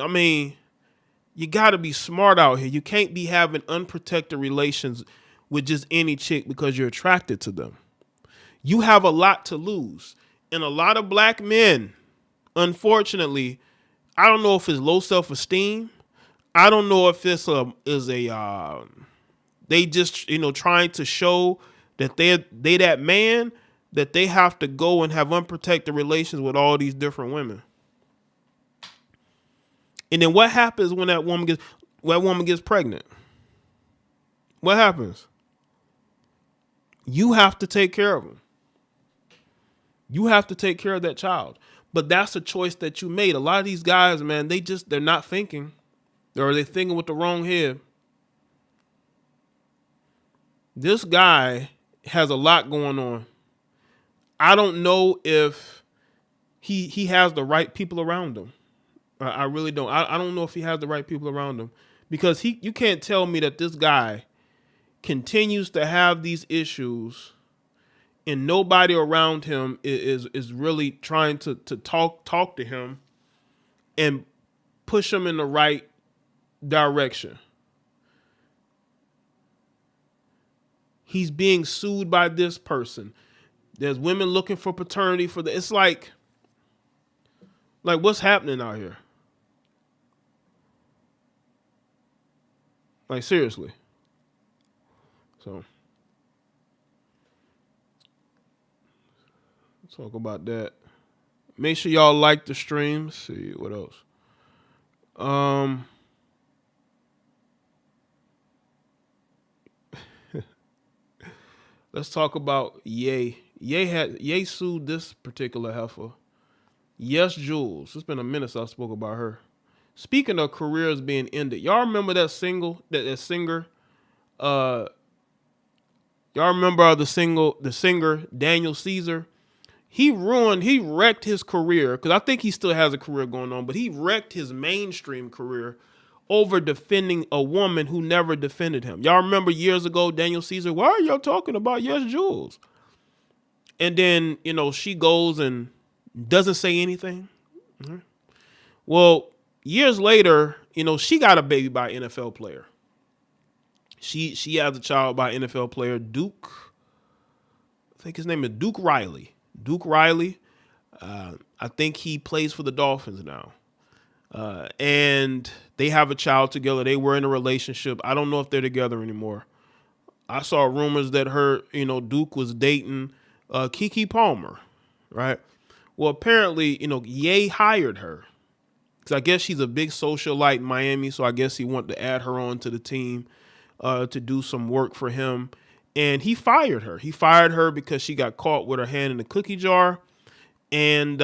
I mean, you got to be smart out here. You can't be having unprotected relations with just any chick because you're attracted to them. You have a lot to lose. And a lot of black men, unfortunately, I don't know if it's low self-esteem. I don't know if this they just, trying to show that they that man, that they have to go and have unprotected relations with all these different women. And then what happens when that woman gets pregnant? What happens? You have to take care of them. You have to take care of that child. But that's a choice that you made. A lot of these guys, man, they're not thinking. Or they're thinking with the wrong head. This guy has a lot going on. I don't know if he has the right people around him. I really don't. I don't know if he has the right people around him, because you can't tell me that this guy continues to have these issues and nobody around him is really trying to talk to him and push him in the right direction. He's being sued by this person. There's women looking for paternity for the. It's like what's happening out here? Like, seriously. So let's talk about that. Make sure y'all like the stream. Let's see what else. Let's talk about Jaye. Jaye sued this particular heifer. YesJulz. It's been a minute since I spoke about her. Speaking of careers being ended, y'all remember that singer? Y'all remember the singer Daniel Caesar? He wrecked his career, because I think he still has a career going on, but he wrecked his mainstream career over defending a woman who never defended him. Y'all remember years ago, Daniel Caesar, why are y'all talking about YesJulz? And then, she goes and doesn't say anything. Mm-hmm. Well, years later, she got a baby by an NFL player. She has a child by NFL player Duke. I think his name is Duke Riley. Duke Riley. I think he plays for the Dolphins now. And they have a child together. They were in a relationship. I don't know if they're together anymore. I saw rumors that Duke was dating Keke Palmer, right? Well, apparently, Ye hired her. Because I guess she's a big socialite in Miami, so I guess he wanted to add her on to the team to do some work for him. And he fired her. He fired her because she got caught with her hand in the cookie jar. And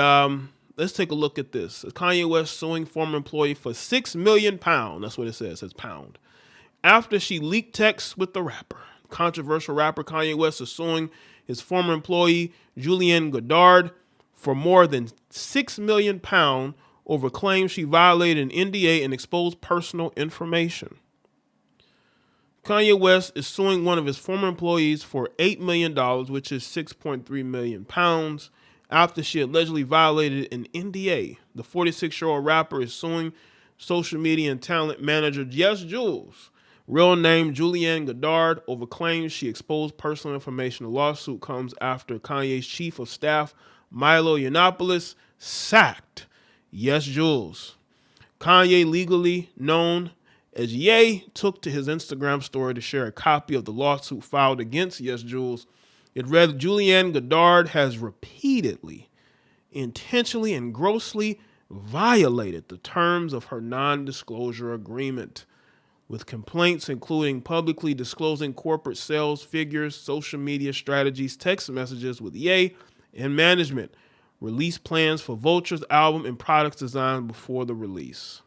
let's take a look at this. Kanye West suing former employee for £6 million. That's what it says. It says pound. After she leaked texts with the rapper. Controversial rapper Kanye West is suing his former employee, Julianne Goddard, for more than £6 million over claims she violated an NDA and exposed personal information. Kanye West is suing one of his former employees for $8 million, which is 6.3 million pounds, after she allegedly violated an NDA. The 46-year-old rapper is suing social media and talent manager YesJulz, real name Julianne Goddard, over claims she exposed personal information. The lawsuit comes after Kanye's chief of staff, Milo Yiannopoulos, sacked YesJulz. Kanye, legally known as Ye, took to his Instagram story to share a copy of the lawsuit filed against YesJulz. It read, Julianne Goddard has repeatedly, intentionally, and grossly violated the terms of her non-disclosure agreement, with complaints including publicly disclosing corporate sales figures, social media strategies, text messages with Ye and management, release plans for Vulture's album, and products designed before the release.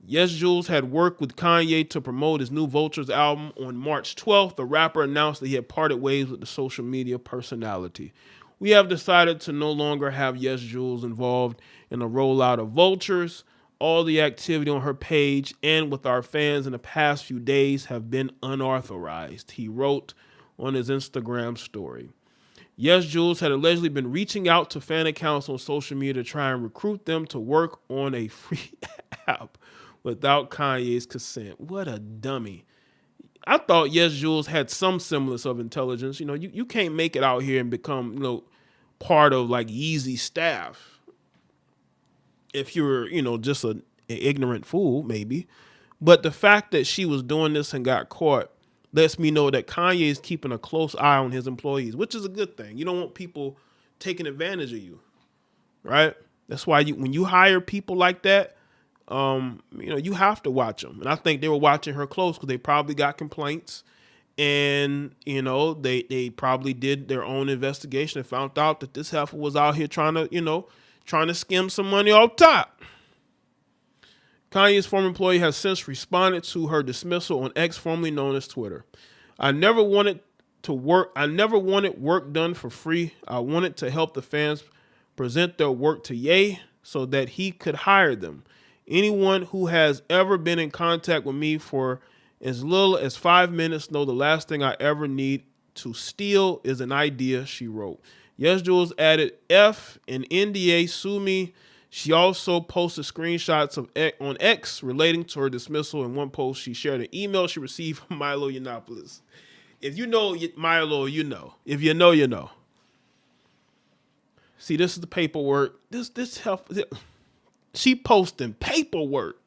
YesJulz had worked with Kanye to promote his new Vulture's album. On March 12th, the rapper announced that he had parted ways with the social media personality. We have decided to no longer have YesJulz involved in the rollout of Vultures. All the activity on her page and with our fans in the past few days have been unauthorized, he wrote on his Instagram story. YesJulz had allegedly been reaching out to fan accounts on social media to try and recruit them to work on a free app without Kanye's consent. What a dummy. I thought YesJulz had some semblance of intelligence. You can't make it out here and become, part of like Yeezy's staff if you're, just an ignorant fool, maybe. But the fact that she was doing this and got caught lets me know that Kanye is keeping a close eye on his employees, which is a good thing. You don't want people taking advantage of you, right? That's why when you hire people like that, you have to watch them. And I think they were watching her close because they probably got complaints, and they probably did their own investigation and found out that this heifer was out here trying to skim some money off top. Kanye's former employee has since responded to her dismissal on X, formerly known as Twitter. I never wanted work done for free. I wanted to help the fans present their work to Ye so that he could hire them. Anyone who has ever been in contact with me for As little as 5 minutes, know the last thing I ever need to steal is an idea, she wrote. YesJulz added, F and NDA sue me. She also posted screenshots of on X relating to her dismissal. In one post, she shared an email she received from Milo Yiannopoulos. If you know Milo, you know. If you know, you know. See, this is the paperwork. This help. She posting paperwork.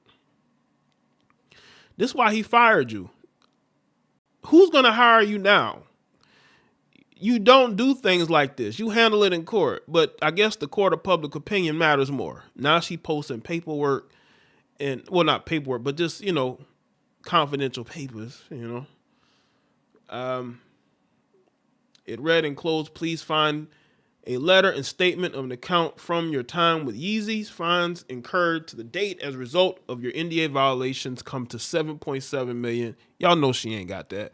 This is why he fired you. Who's gonna hire you now? You don't do things like this. You handle it in court. But I guess the court of public opinion matters more. Now she posting paperwork and, well, not paperwork, but just, confidential papers, It read and closed, please find a letter and statement of an account from your time with Yeezys. Fines incurred to the date as a result of your NDA violations come to $7.7 million. Y'all know she ain't got that.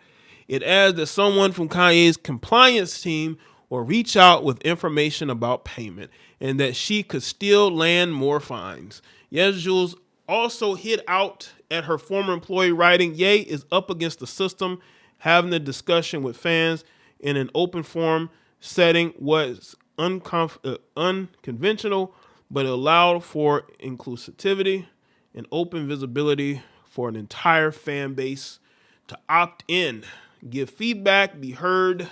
It adds that someone from Kanye's compliance team will reach out with information about payment and that she could still land more fines. YesJulz also hit out at her former employee, writing, Ye is up against the system. Having a discussion with fans in an open forum setting was unconventional, but allowed for inclusivity and open visibility for an entire fan base to opt in, give feedback, be heard,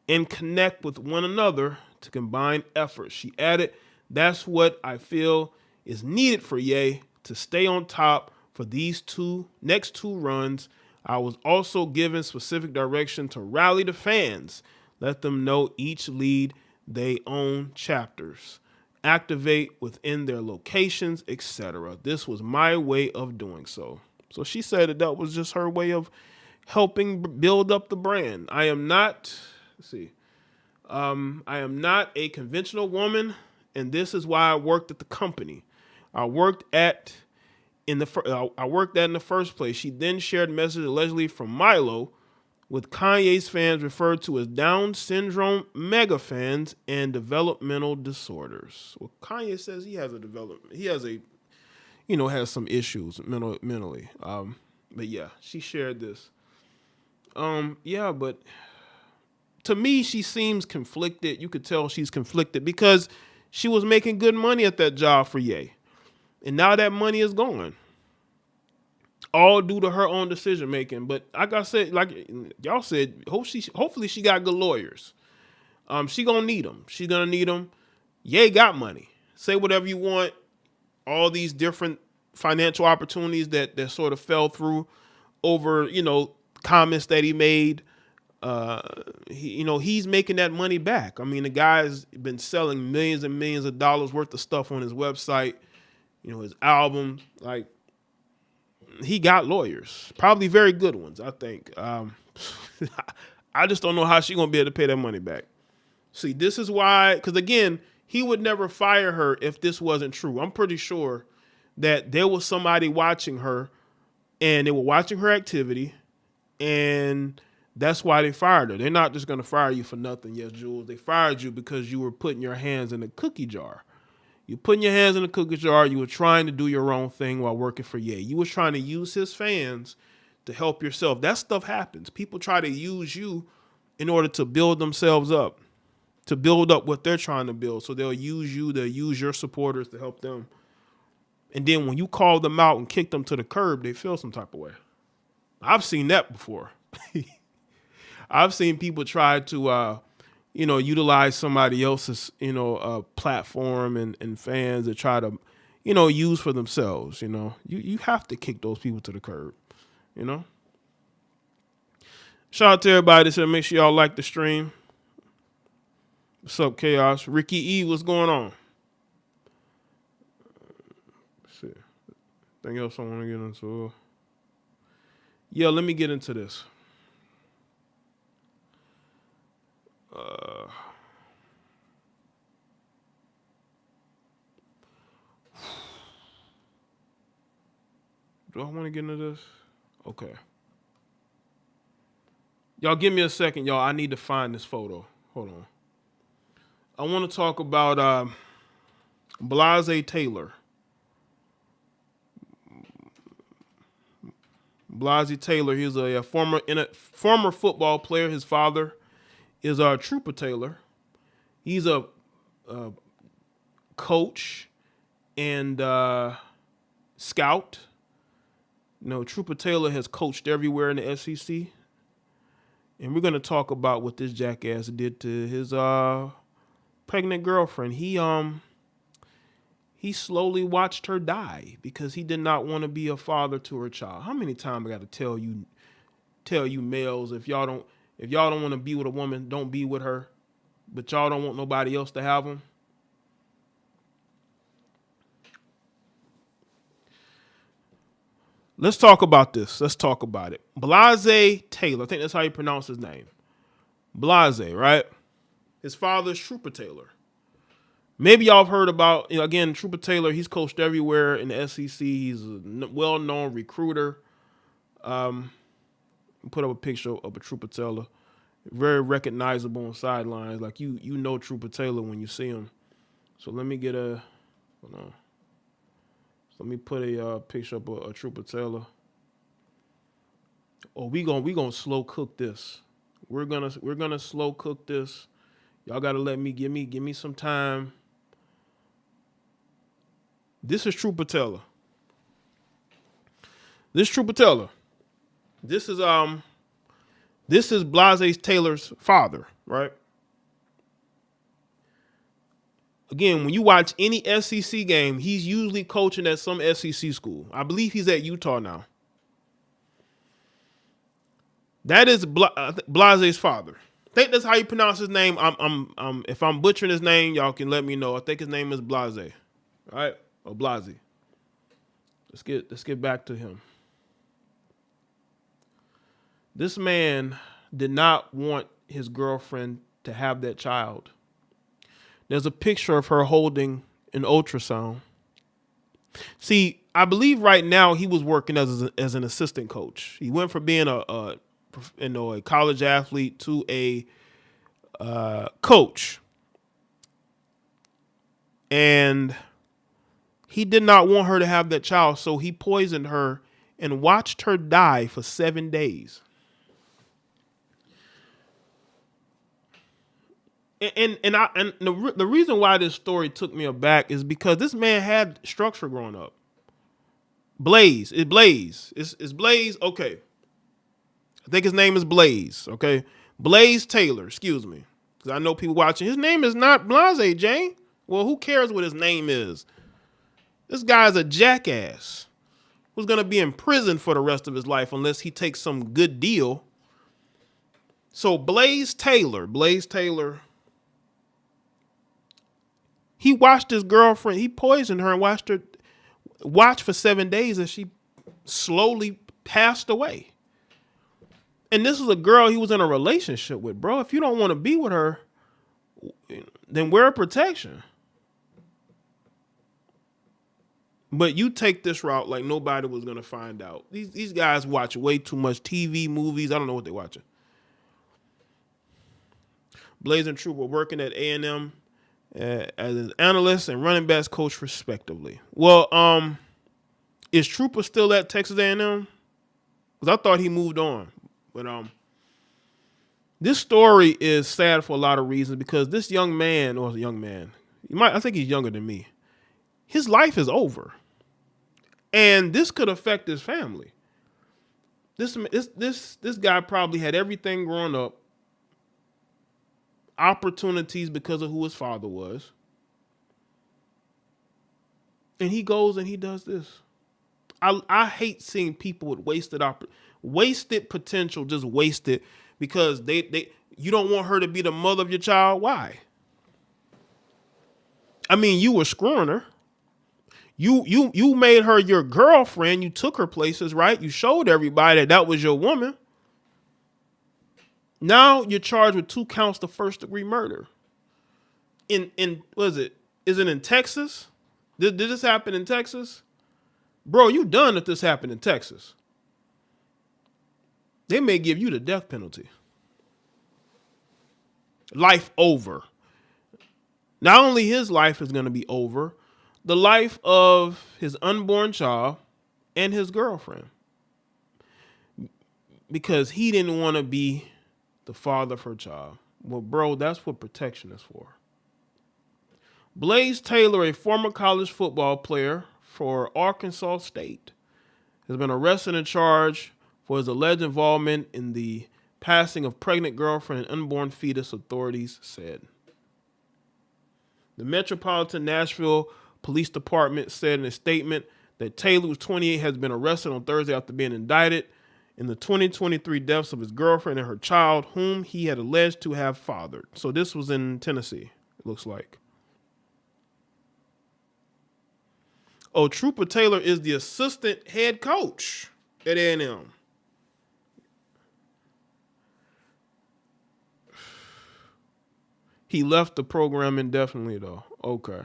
and connect with one another to combine efforts. She added, that's what I feel is needed for Ye to stay on top for these next two runs. I was also given specific direction to rally the fans, let them know each lead they own chapters, activate within their locations, etc. This was my way of doing so. So she said that was just her way of helping build up the brand. I am not a conventional woman, and this is why I worked at the company I worked at in the first place. She then shared messages allegedly from Milo with Kanye's fans referred to as Down syndrome mega fans and developmental disorders. Well, Kanye says he has some issues mentally. But yeah, she shared this. But to me, she seems conflicted. You could tell she's conflicted because she was making good money at that job for Ye. And now that money is gone. All due to her own decision making. But like I said, like y'all said, hopefully she got good lawyers. She gonna need them. She's gonna need them. Ye got money. Say whatever you want. All these different financial opportunities that sort of fell through over, comments that he made. He's making that money back. I mean, the guy's been selling millions and millions of dollars worth of stuff on his website, his album. Like, he got lawyers, probably very good ones, I think. I just don't know how she's going to be able to pay that money back. See, this is why, because again, he would never fire her if this wasn't true. I'm pretty sure that there was somebody watching her and they were watching her activity, and that's why they fired her. They're not just going to fire you for nothing, YesJulz. They fired you because you were putting your hands in a cookie jar. You're putting your hands in a cookie jar. You were trying to do your own thing while working for Ye. You was trying to use his fans to help yourself. That stuff happens. People try to use you in order to build themselves up, to build up what they're trying to build. So they'll use you. They'll use your supporters to help them. And then when you call them out and kick them to the curb, they feel some type of way. I've seen that before. I've seen people try to, utilize somebody else's, platform and fans to try to, use for themselves. You have to kick those people to the curb, Shout out to everybody that said make sure y'all like the stream. What's up, Chaos? Ricky E, what's going on? Let's see. Anything else I want to get into? Yeah, let me get into this. Do I want to get into this? Okay. Y'all give me a second, y'all. I need to find this photo. Hold on. I want to talk about Blaise Taylor. Blaise Taylor. He's a former football player. His father is Trooper Taylor. He's a coach and scout. You know, Trooper Taylor has coached everywhere in the SEC. And we're going to talk about what this jackass did to his pregnant girlfriend. He slowly watched her die because he did not want to be a father to her child. How many times I got to tell you males, if y'all don't want to be with a woman, don't be with her. But y'all don't want nobody else to have them. Let's talk about this. Let's talk about it. Blaise Taylor. I think that's how you pronounce his name. Blaise, right? His father's Trooper Taylor. Maybe y'all have heard about, again, Trooper Taylor. He's coached everywhere in the SEC. He's a well-known recruiter. Put up a picture of a Trooper Taylor. Very recognizable on sidelines. Like, you know Trooper Taylor when you see him. So let me get hold on. Let me put a picture up of a Trooper Taylor. Oh, we gonna slow cook this. We're gonna slow cook this. Y'all gotta give me some time. This is Trooper Taylor. This Trooper Taylor. This is Blaise Taylor's father, right? Again, when you watch any SEC game, he's usually coaching at some SEC school. I believe he's at Utah now. That is Blaise's father. I think that's how you pronounce his name. If I'm butchering his name, y'all can let me know. I think his name is Blaise, right? Or Blaise. Let's get back to him. This man did not want his girlfriend to have that child. There's a picture of her holding an ultrasound. See, I believe right now he was working as an assistant coach. He went from being a college athlete to a coach. And he did not want her to have that child, so he poisoned her and watched her die for 7 days. And the reason why this story took me aback is because this man had structure growing up. Blaise. It's Blaise. Okay. I think his name is Blaise. Okay. Blaise Taylor. Excuse me. Because I know people watching. His name is not Blaise, Jaye. Well, who cares what his name is? This guy's a jackass who's going to be in prison for the rest of his life unless he takes some good deal. So Blaise Taylor, he watched his girlfriend. He poisoned her and watched for 7 days as she slowly passed away. And this is a girl he was in a relationship with, bro. If you don't want to be with her, then wear protection. But you take this route like nobody was going to find out. These guys watch way too much TV, movies. I don't know what they're watching. Blaise and Troop were working at A&M as an analyst and running backs coach, respectively. Well, is Trooper still at Texas A&M? Because I thought he moved on. But this story is sad for a lot of reasons because this I think he's younger than me. His life is over. And this could affect his family. This guy probably had everything growing up. Opportunities because of who his father was. And he goes and he does this. I hate seeing people with wasted potential just wasted because you don't want her to be the mother of your child. Why? I mean, you were screwing her. You made her your girlfriend. You took her places, right? You showed everybody that was your woman. Now you're charged with 2 counts of first-degree murder. What is it? Is it in Texas? Did this happen in Texas? Bro, you done if this happened in Texas. They may give you the death penalty. Life over. Not only his life is going to be over, the life of his unborn child and his girlfriend. because he didn't want to be the father of her child. Well, bro, that's what protection is for. Blaise Taylor, a former college football player for Arkansas State, has been arrested and charged for his alleged involvement in the passing of pregnant girlfriend and unborn fetus, authorities said. The Metropolitan Nashville Police Department said in a statement that Taylor, who's 28, has been arrested on Thursday after being indicted in the 2023 deaths of his girlfriend and her child, whom he had alleged to have fathered. So this was in Tennessee, it looks like. Oh, Trooper Taylor is the assistant head coach at A&M. He left the program indefinitely, though. Okay.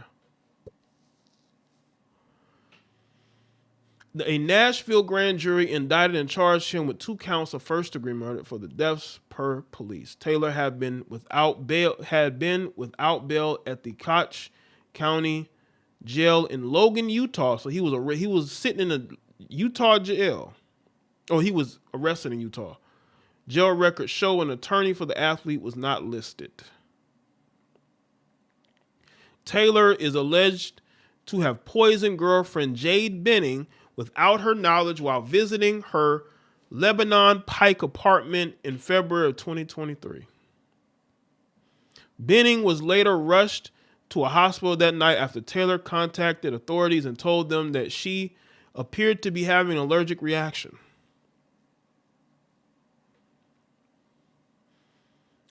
A Nashville grand jury indicted and charged him with 2 counts of first-degree murder for the deaths per police. Taylor had been without bail at the Koch County Jail in Logan, Utah. So he was sitting in a Utah jail. Oh, he was arrested in Utah. Jail records show an attorney for the athlete was not listed. Taylor is alleged to have poisoned girlfriend Jade Benning without her knowledge while visiting her Lebanon Pike apartment in February of 2023. Benning was later rushed to a hospital that night after Taylor contacted authorities and told them that she appeared to be having an allergic reaction.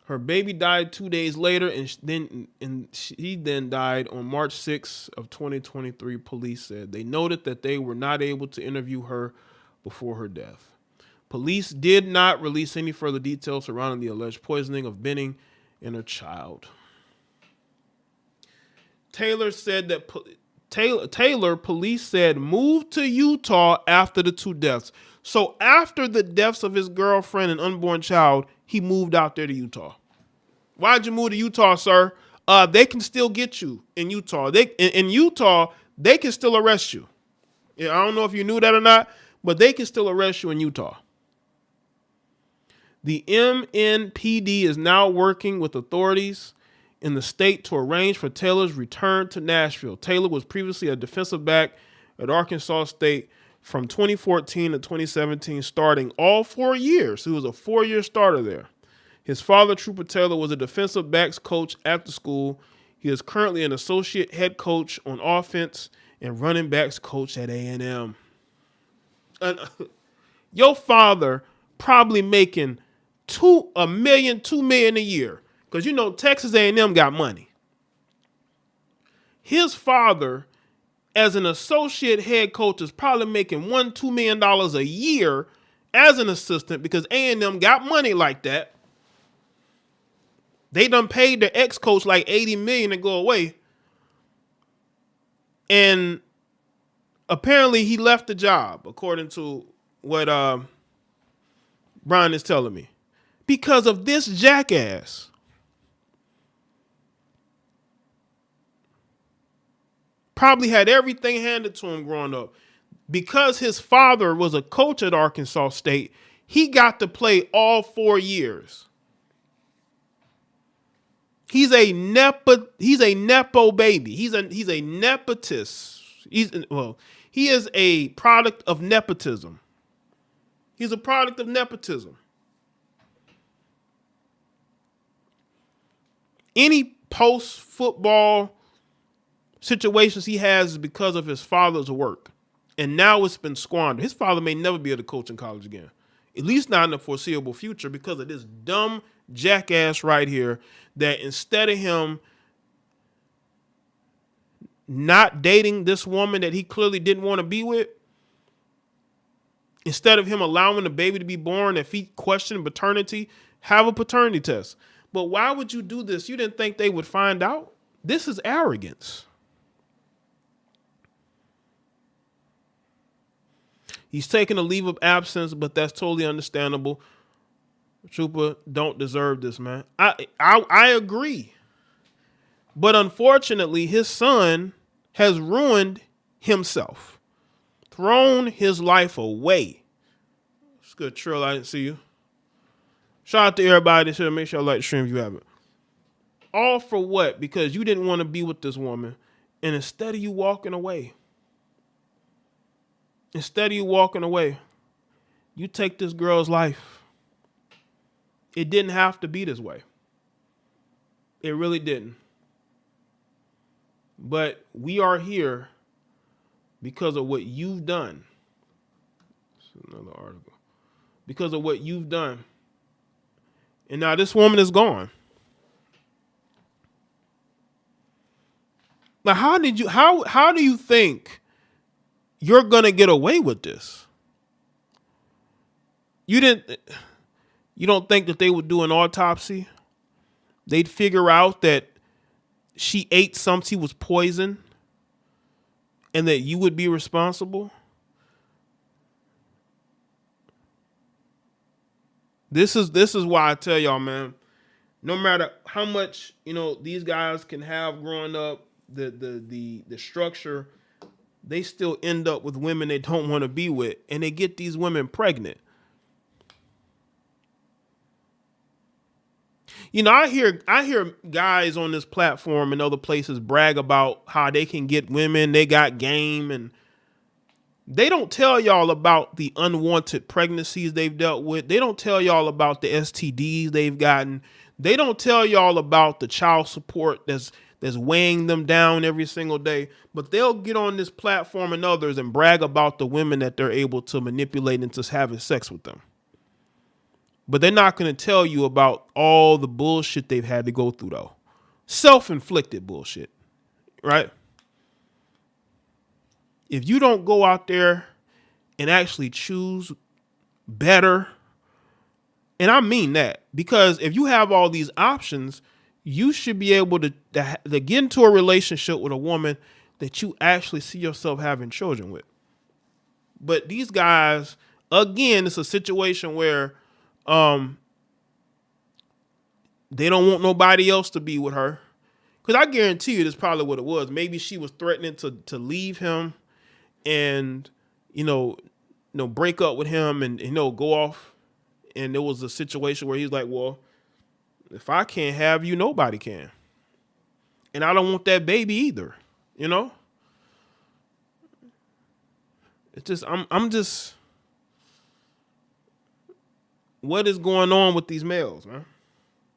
Her baby died 2 days later, and she then died on March 6th of 2023, police said. They noted that they were not able to interview her before her death. Police did not release any further details surrounding the alleged poisoning of Benning and her child. Taylor said that Taylor police said moved to Utah after the 2 deaths. So after the deaths of his girlfriend and unborn child, he moved out there to Utah. Why'd you move to Utah, sir? They can still get you in Utah. In Utah, they can still arrest you. Yeah, I don't know if you knew that or not, but they can still arrest you in Utah. The MNPD is now working with authorities in the state to arrange for Taylor's return to Nashville. Taylor was previously a defensive back at Arkansas State from 2014 to 2017, starting all 4 years. He was a 4-year starter there. His father, Trooper Taylor, was a defensive backs coach at the school. He is currently an associate head coach on offense and running backs coach at A&M. Your father probably making $2 million a year, because you know Texas A&M got money. His father, as an associate head coach, is probably making $2 million a year as an assistant because A&M got money like that. They done paid their ex-coach like $80 million to go away. And apparently he left the job, according to what Brian is telling me, because of this jackass. Probably had everything handed to him growing up. Because his father was a coach at Arkansas State, he got to play all 4 years. He's a nepo baby. He's a nepotist. He is a product of nepotism. He's a product of nepotism. Any post-football situations he has is because of his father's work. And now it's been squandered. His father may never be able to coach in college again. At least not in the foreseeable future, because of this dumb jackass right here that instead of him not dating this woman that he clearly didn't want to be with, instead of him allowing the baby to be born, if he questioned paternity, have a paternity test. But why would you do this? You didn't think they would find out? This is arrogance. He's taking a leave of absence, but that's totally understandable. Trooper don't deserve this, man. I agree. But unfortunately, his son has ruined himself, thrown his life away. It's good, Trill. I didn't see you. Shout out to everybody. Should make sure I like the stream if you haven't. All for what? Because you didn't want to be with this woman. And instead of you walking away, you take this girl's life. It didn't have to be this way. It really didn't. But we are here because of what you've done. That's another article. Because of what you've done. And now this woman is gone. Now, how do you think you're gonna get away with this? You don't think that they would do an autopsy? They'd figure out that she ate something, she was poisoned, and that you would be responsible? This is why I tell y'all, man, no matter how much, these guys can have growing up, the structure, they still end up with women they don't want to be with, and they get these women pregnant. I hear guys on this platform and other places brag about how they can get women, they got game, and they don't tell y'all about the unwanted pregnancies they've dealt with. They don't tell y'all about the STDs they've gotten. They don't tell y'all about the child support that's weighing them down every single day. But they'll get on this platform and others and brag about the women that they're able to manipulate into having sex with them. But they're not going to tell you about all the bullshit they've had to go through, though. Self-inflicted bullshit, right? If you don't go out there and actually choose better, and I mean that, because if you have all these options, you should be able to get into a relationship with a woman that you actually see yourself having children with. But these guys, again, it's a situation where they don't want nobody else to be with her. Because I guarantee you that's probably what it was. Maybe she was threatening to leave him and, break up with him and, go off. And there was a situation where he's like, well, if I can't have you, nobody can. And I don't want that baby either, It's just, I'm just, what is going on with these males, man?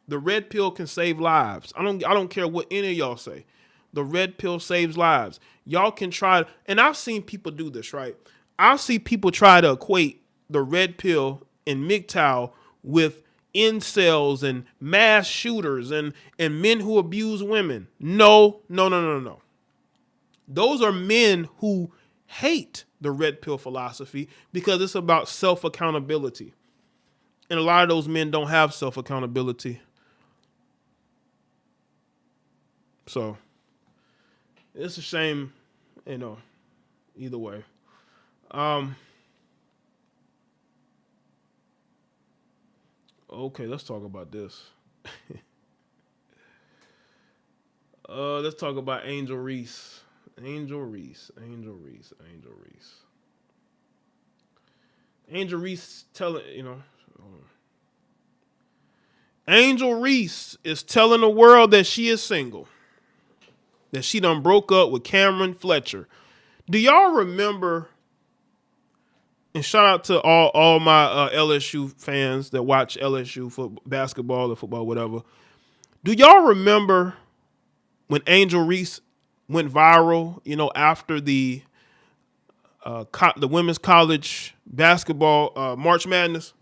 The red pill can save lives. I don't care what any of y'all say. The red pill saves lives. Y'all can try, and I've seen people do this, right? I see people try to equate the red pill and MGTOW with incels and mass shooters and men who abuse women. No. Those are men who hate the red pill philosophy because it's about self-accountability. And a lot of those men don't have self-accountability. So it's a shame, either way. Okay, let's talk about this. Let's talk about Angel Reese. Angel Reese telling, Angel Reese is telling the world that she is single. That she done broke up with Cameron Fletcher. Do y'all remember, and shout out to all my LSU fans that watch LSU for basketball or football, whatever. Do y'all remember when Angel Reese went viral, after the women's college basketball March Madness?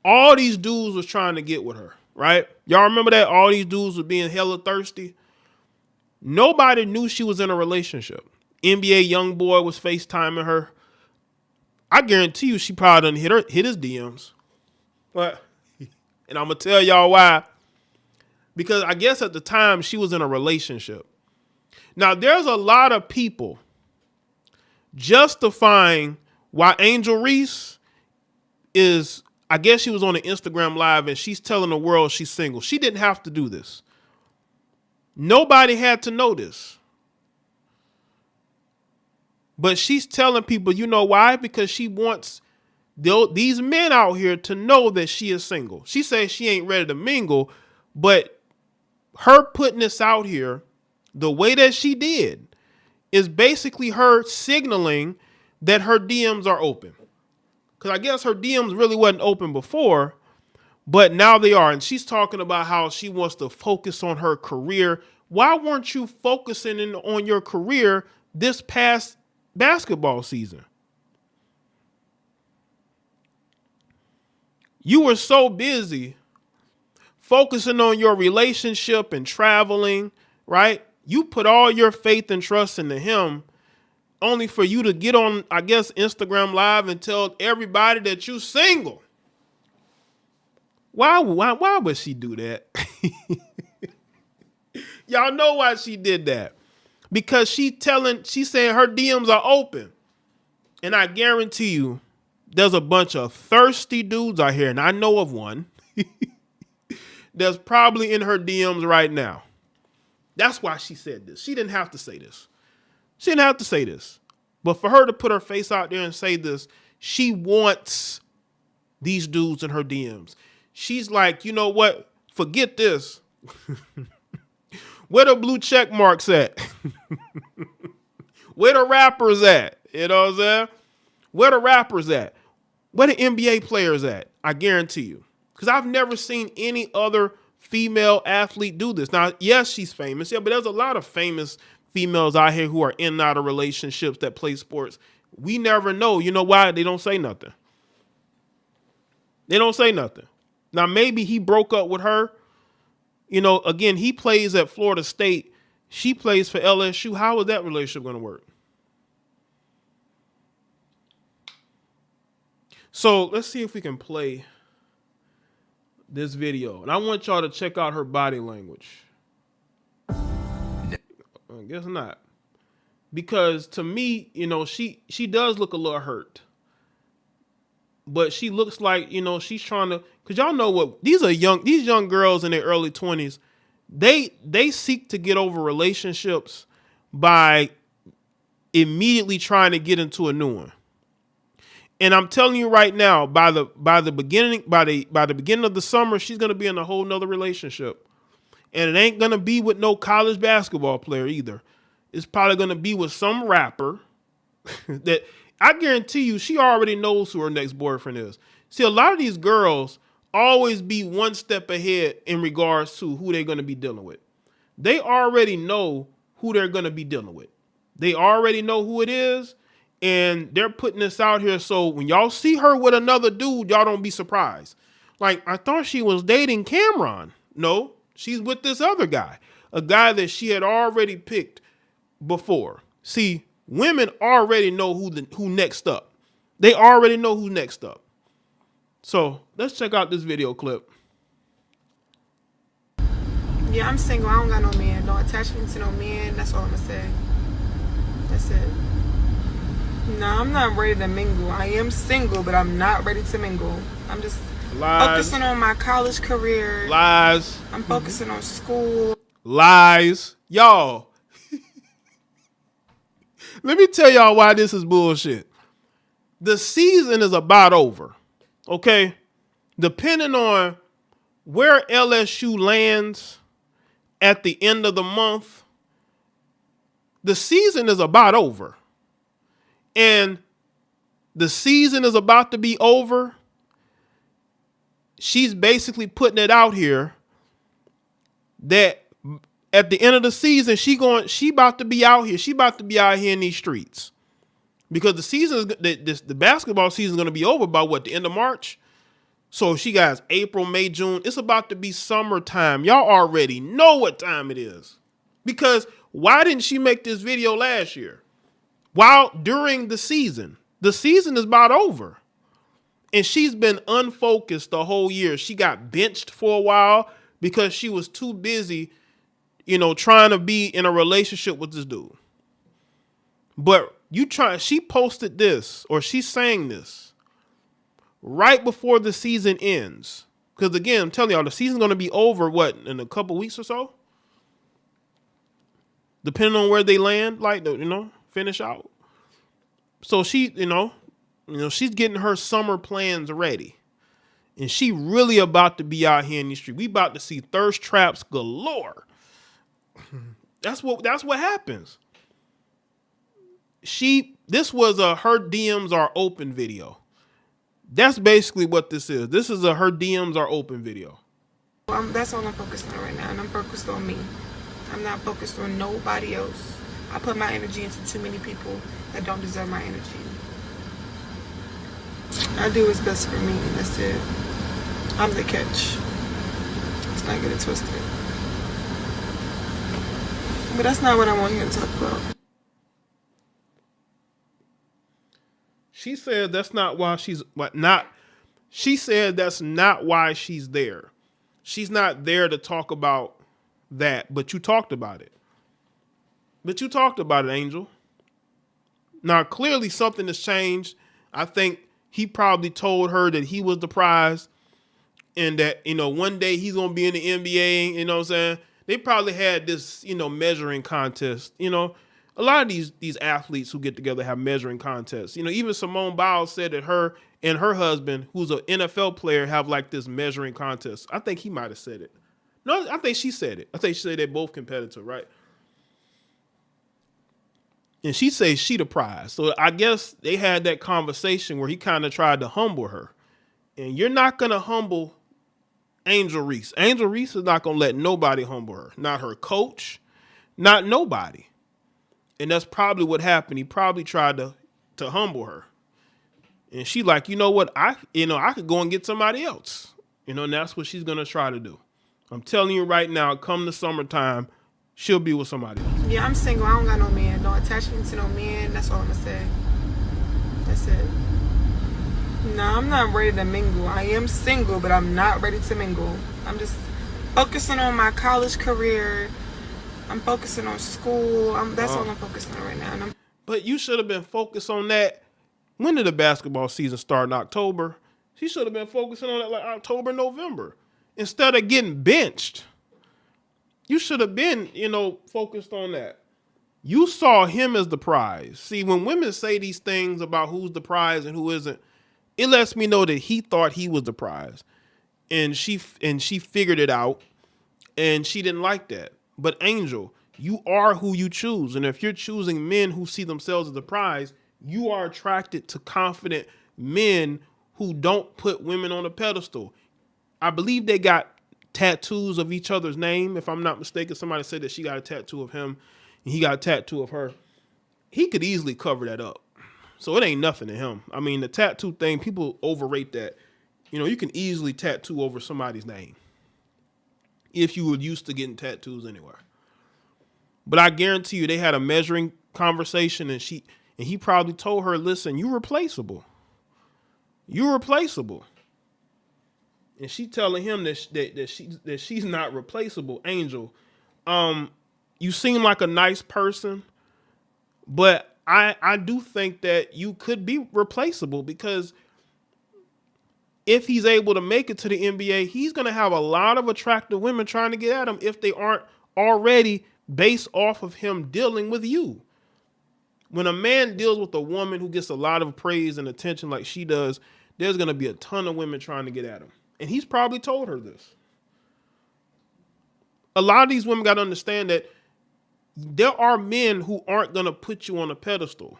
All these dudes was trying to get with her, right? Y'all remember that? All these dudes were being hella thirsty. Nobody knew she was in a relationship. NBA YoungBoy was FaceTiming her. I guarantee you she probably done hit his DMs. What? And I'm going to tell y'all why. Because I guess at the time she was in a relationship. Now, there's a lot of people justifying why Angel Reese is, I guess she was on an Instagram Live and she's telling the world she's single. She didn't have to do this. Nobody had to know this. But she's telling people, you know why? Because she wants these men out here to know that she is single. She says she ain't ready to mingle, but her putting this out here the way that she did is basically her signaling that her DMs are open. Because I guess her DMs really wasn't open before, but now they are. And she's talking about how she wants to focus on her career. Why weren't you focusing on your career this past basketball season? You were so busy focusing on your relationship and traveling, right? You put all your faith and trust into him only for you to get on, I guess, Instagram Live and tell everybody that you single. Why would she do that? Y'all know why she did that. Because she's saying her DMs are open. And I guarantee you, there's a bunch of thirsty dudes out here, and I know of one that's probably in her DMs right now. That's why she said this. She didn't have to say this. She didn't have to say this. But for her to put her face out there and say this, she wants these dudes in her DMs. She's like, you know what? Forget this. Where the blue check marks at? Where the rappers at? You know what I'm saying? Where the rappers at? Where the NBA players at? I guarantee you. Because I've never seen any other female athlete do this. Now, yes, she's famous. Yeah, but there's a lot of famous females out here who are in and out of relationships that play sports. We never know. You know why? They don't say nothing. They don't say nothing. Now, maybe he broke up with her. You know, again, he plays at Florida State. She plays for LSU. How is that relationship going to work? So let's see if we can play this video. And I want y'all to check out her body language. I guess not. Because to me, you know, she does look a little hurt. But she looks like, you know, she's trying to, because y'all know what, these young girls in their early 20s, they seek to get over relationships by immediately trying to get into a new one. And I'm telling you right now, by the beginning of the summer, she's gonna be in a whole nother relationship. And it ain't gonna be with no college basketball player either. It's probably gonna be with some rapper that I guarantee you she already knows who her next boyfriend is. See, a lot of these girls always be one step ahead in regards to who they're gonna be dealing with. They already know who they're gonna be dealing with. They already know who it is. And they're putting this out here so when y'all see her with another dude, y'all don't be surprised. Like, I thought she was dating Cameron. No, she's with this other guy. A guy that she had already picked before. See, women already know who next up. They already know who's next up. So, let's check out this video clip. Yeah, I'm single. I don't got no man. No attachment to no man. That's all I'm going to say. That's it. No, I'm not ready to mingle. I am single, but I'm not ready to mingle. I'm just focusing on my college career. Lies. I'm focusing on school. Lies. Y'all. Let me tell y'all why this is bullshit. The season is about over. Okay? Depending on where LSU lands at the end of the month, the season is about over. And the season is about to be over. She's basically putting it out here that at the end of the season, she about to be out here. She about to be out here in these streets. Because the basketball season is going to be over by what, the end of March? So she got April, May, June. It's about to be summertime. Y'all already know what time it is. Because why didn't she make this video last year? During the season is about over. And she's been unfocused the whole year. She got benched for a while because she was too busy, you know, trying to be in a relationship with this dude. But she posted this, or she's saying this right before the season ends. Because again, I'm telling y'all, the season's going to be over, in a couple weeks or so? Depending on where they land, finish out. So she, You know, she's getting her summer plans ready. And she really about to be out here in the street. We about to see thirst traps galore. That's what happens. This was a her DMs are open video. That's basically what this is. This is a her DMs are open video. That's all I'm focused on right now, and I'm focused on me. I'm not focused on nobody else. I put my energy into too many people that don't deserve my energy. I do what's best for me, and that's it. I'm the catch. Let's not get it twisted. But that's not what I want here to talk about. She said that's not why she said that's not why she's there. She's not there to talk about that, but you talked about it. But you talked about it, Angel. Now, clearly something has changed. I think he probably told her that he was the prize and that, you know, one day he's going to be in the NBA, you know what I'm saying? They probably had this, you know, measuring contest. You know, a lot of these athletes who get together have measuring contests. You know, even Simone Biles said that her and her husband, who's an NFL player, have like this measuring contest. I think he might have said it. No, I think she said it. I think she said they're both competitive, right? And she says she the prize. So I guess they had that conversation where he kind of tried to humble her. And you're not going to humble Angel Reese. Angel Reese is not going to let nobody humble her. Not her coach, not nobody. And that's probably what happened. He probably tried to humble her. And she like, you know what? I could go and get somebody else. You know, and that's what she's going to try to do. I'm telling you right now, come the summertime, she'll be with somebody else. Yeah, I'm single. I don't got no man. Don't attach me to no man. That's all I'm going to say. That's it. No, I'm not ready to mingle. I am single, but I'm not ready to mingle. I'm just focusing on my college career. I'm focusing on school. That's all I'm focused on right now. But you should have been focused on that. When did the basketball season start? In October? She should have been focusing on that like October, November. Instead of getting benched. You should have been, you know, focused on that. You saw him as the prize. See, when women say these things about who's the prize and who isn't, it lets me know that he thought he was the prize. And she figured it out. And she didn't like that. But Angel, you are who you choose. And if you're choosing men who see themselves as the prize, you are attracted to confident men who don't put women on a pedestal. I believe they got tattoos of each other's name. If I'm not mistaken, somebody said that she got a tattoo of him and he got a tattoo of her. He could easily cover that up. So it ain't nothing to him. I mean, the tattoo thing, people overrate that. You know, you can easily tattoo over somebody's name if you were used to getting tattoos anywhere. But I guarantee you they had a measuring conversation and he probably told her, listen, you're replaceable. You're replaceable. And she telling him that she's not replaceable. Angel, you seem like a nice person, but I do think that you could be replaceable because if he's able to make it to the NBA, he's going to have a lot of attractive women trying to get at him if they aren't already based off of him dealing with you. When a man deals with a woman who gets a lot of praise and attention like she does, there's going to be a ton of women trying to get at him. And he's probably told her this. A lot of these women got to understand that there are men who aren't going to put you on a pedestal.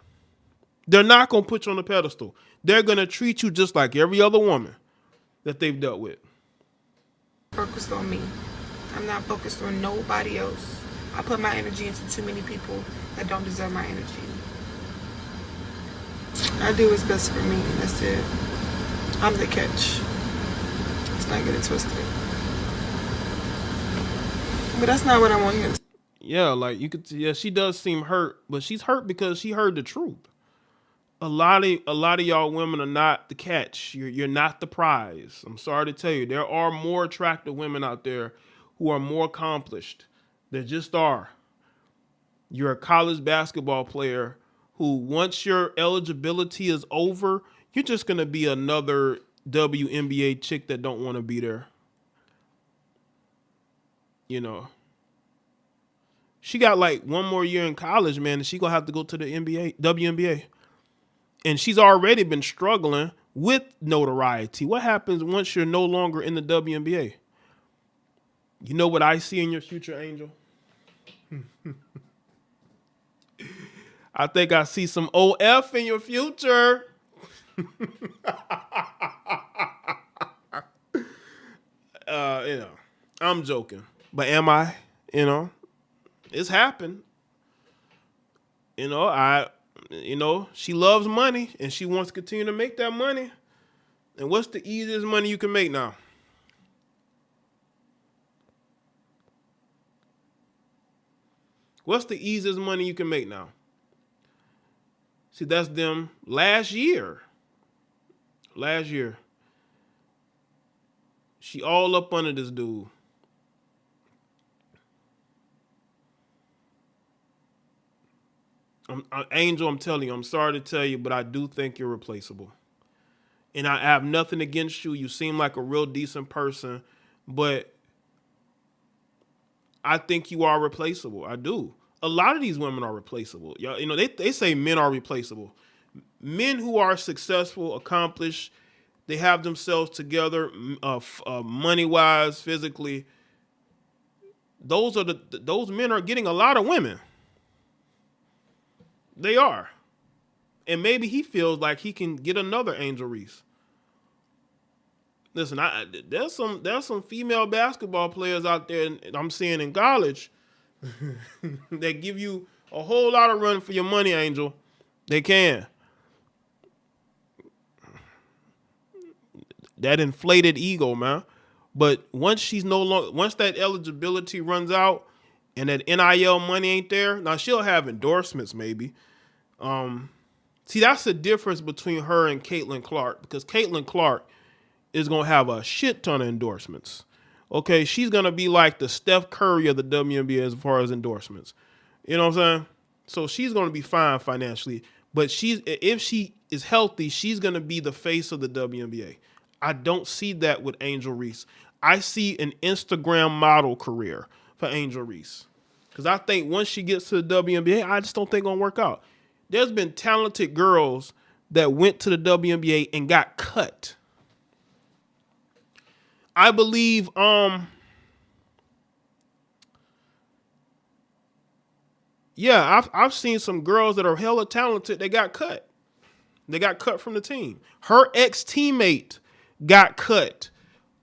They're not going to put you on a pedestal. They're going to treat you just like every other woman that they've dealt with. Focused on me. I'm not focused on nobody else. I put my energy into too many people that don't deserve my energy. I do what's best for me, and that's it. I'm the catch. Let's not get it twisted. But that's not what I want here. Yeah, like you could. Yeah, she does seem hurt, but she's hurt because she heard the truth. A lot of y'all women are not the catch. You're not the prize. I'm sorry to tell you, there are more attractive women out there who are more accomplished. There just are. You're a college basketball player who, once your eligibility is over, you're just gonna be another WNBA chick that don't want to be there. You know. She got like one more year in college, man, and she gonna have to go to the WNBA. And she's already been struggling with notoriety. What happens once you're no longer in the WNBA? You know what I see in your future, Angel? I think I see some OF in your future. I'm joking. But am I? It's happened. She loves money and she wants to continue to make that money. And what's the easiest money you can make now? What's the easiest money you can make now? See, that's them last year. She all up under this dude. Angel, I'm telling you, I'm sorry to tell you, but I do think you're replaceable. And I have nothing against you. You seem like a real decent person, but I think you are replaceable. I do. A lot of these women are replaceable. They say men are replaceable. Men who are successful, accomplished, they have themselves together, money-wise, physically. Those men are getting a lot of women. They are. And maybe he feels like he can get another Angel Reese. Listen, there's some female basketball players out there I'm seeing in college that give you a whole lot of run for your money, Angel. They can. That inflated ego, man. But once that eligibility runs out and that NIL money ain't there, now she'll have endorsements maybe. See, that's the difference between her and Caitlin Clark, because Caitlin Clark is going to have a shit ton of endorsements. Okay, she's going to be like the Steph Curry of the WNBA as far as endorsements. You know what I'm saying? So she's going to be fine financially, but if she is healthy, she's going to be the face of the WNBA. I don't see that with Angel Reese. I see an Instagram model career for Angel Reese, because I think once she gets to the WNBA, I just don't think it's going to work out. There's been talented girls that went to the WNBA and got cut. I believe I've seen some girls that are hella talented, they got cut. They got cut from the team. Her ex-teammate got cut,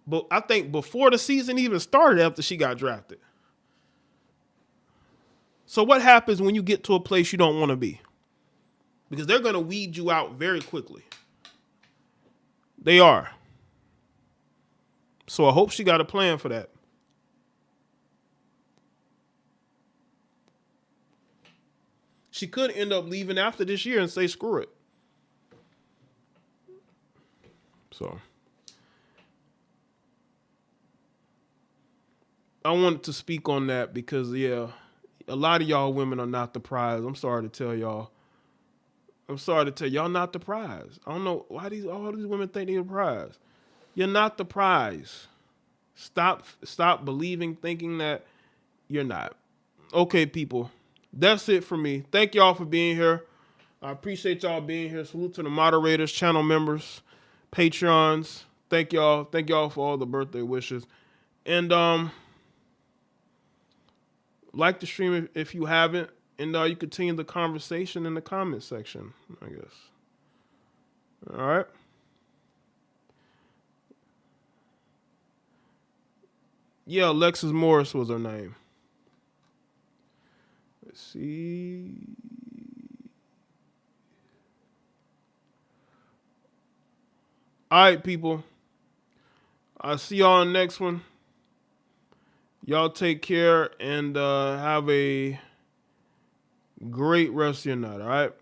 but I think before the season even started after she got drafted. So what happens when you get to a place you don't want to be? Because they're going to weed you out very quickly. They are. So I hope she got a plan for that. She could end up leaving after this year and say, screw it. So I wanted to speak on that because, a lot of y'all women are not the prize. I'm sorry to tell y'all. Y'all not the prize. I don't know why all these women think they're the prize. You're not the prize. Stop thinking that you're not. Okay, people. That's it for me. Thank y'all for being here. I appreciate y'all being here. Salute to the moderators, channel members, Patreons. Thank y'all. Thank y'all for all the birthday wishes. And like the stream if you haven't. And you continue the conversation in the comment section, I guess. All right. Yeah, Alexis Morris was her name. Let's see. All right, people. I'll see y'all on the next one. Y'all take care and have a great rest of your night, all right?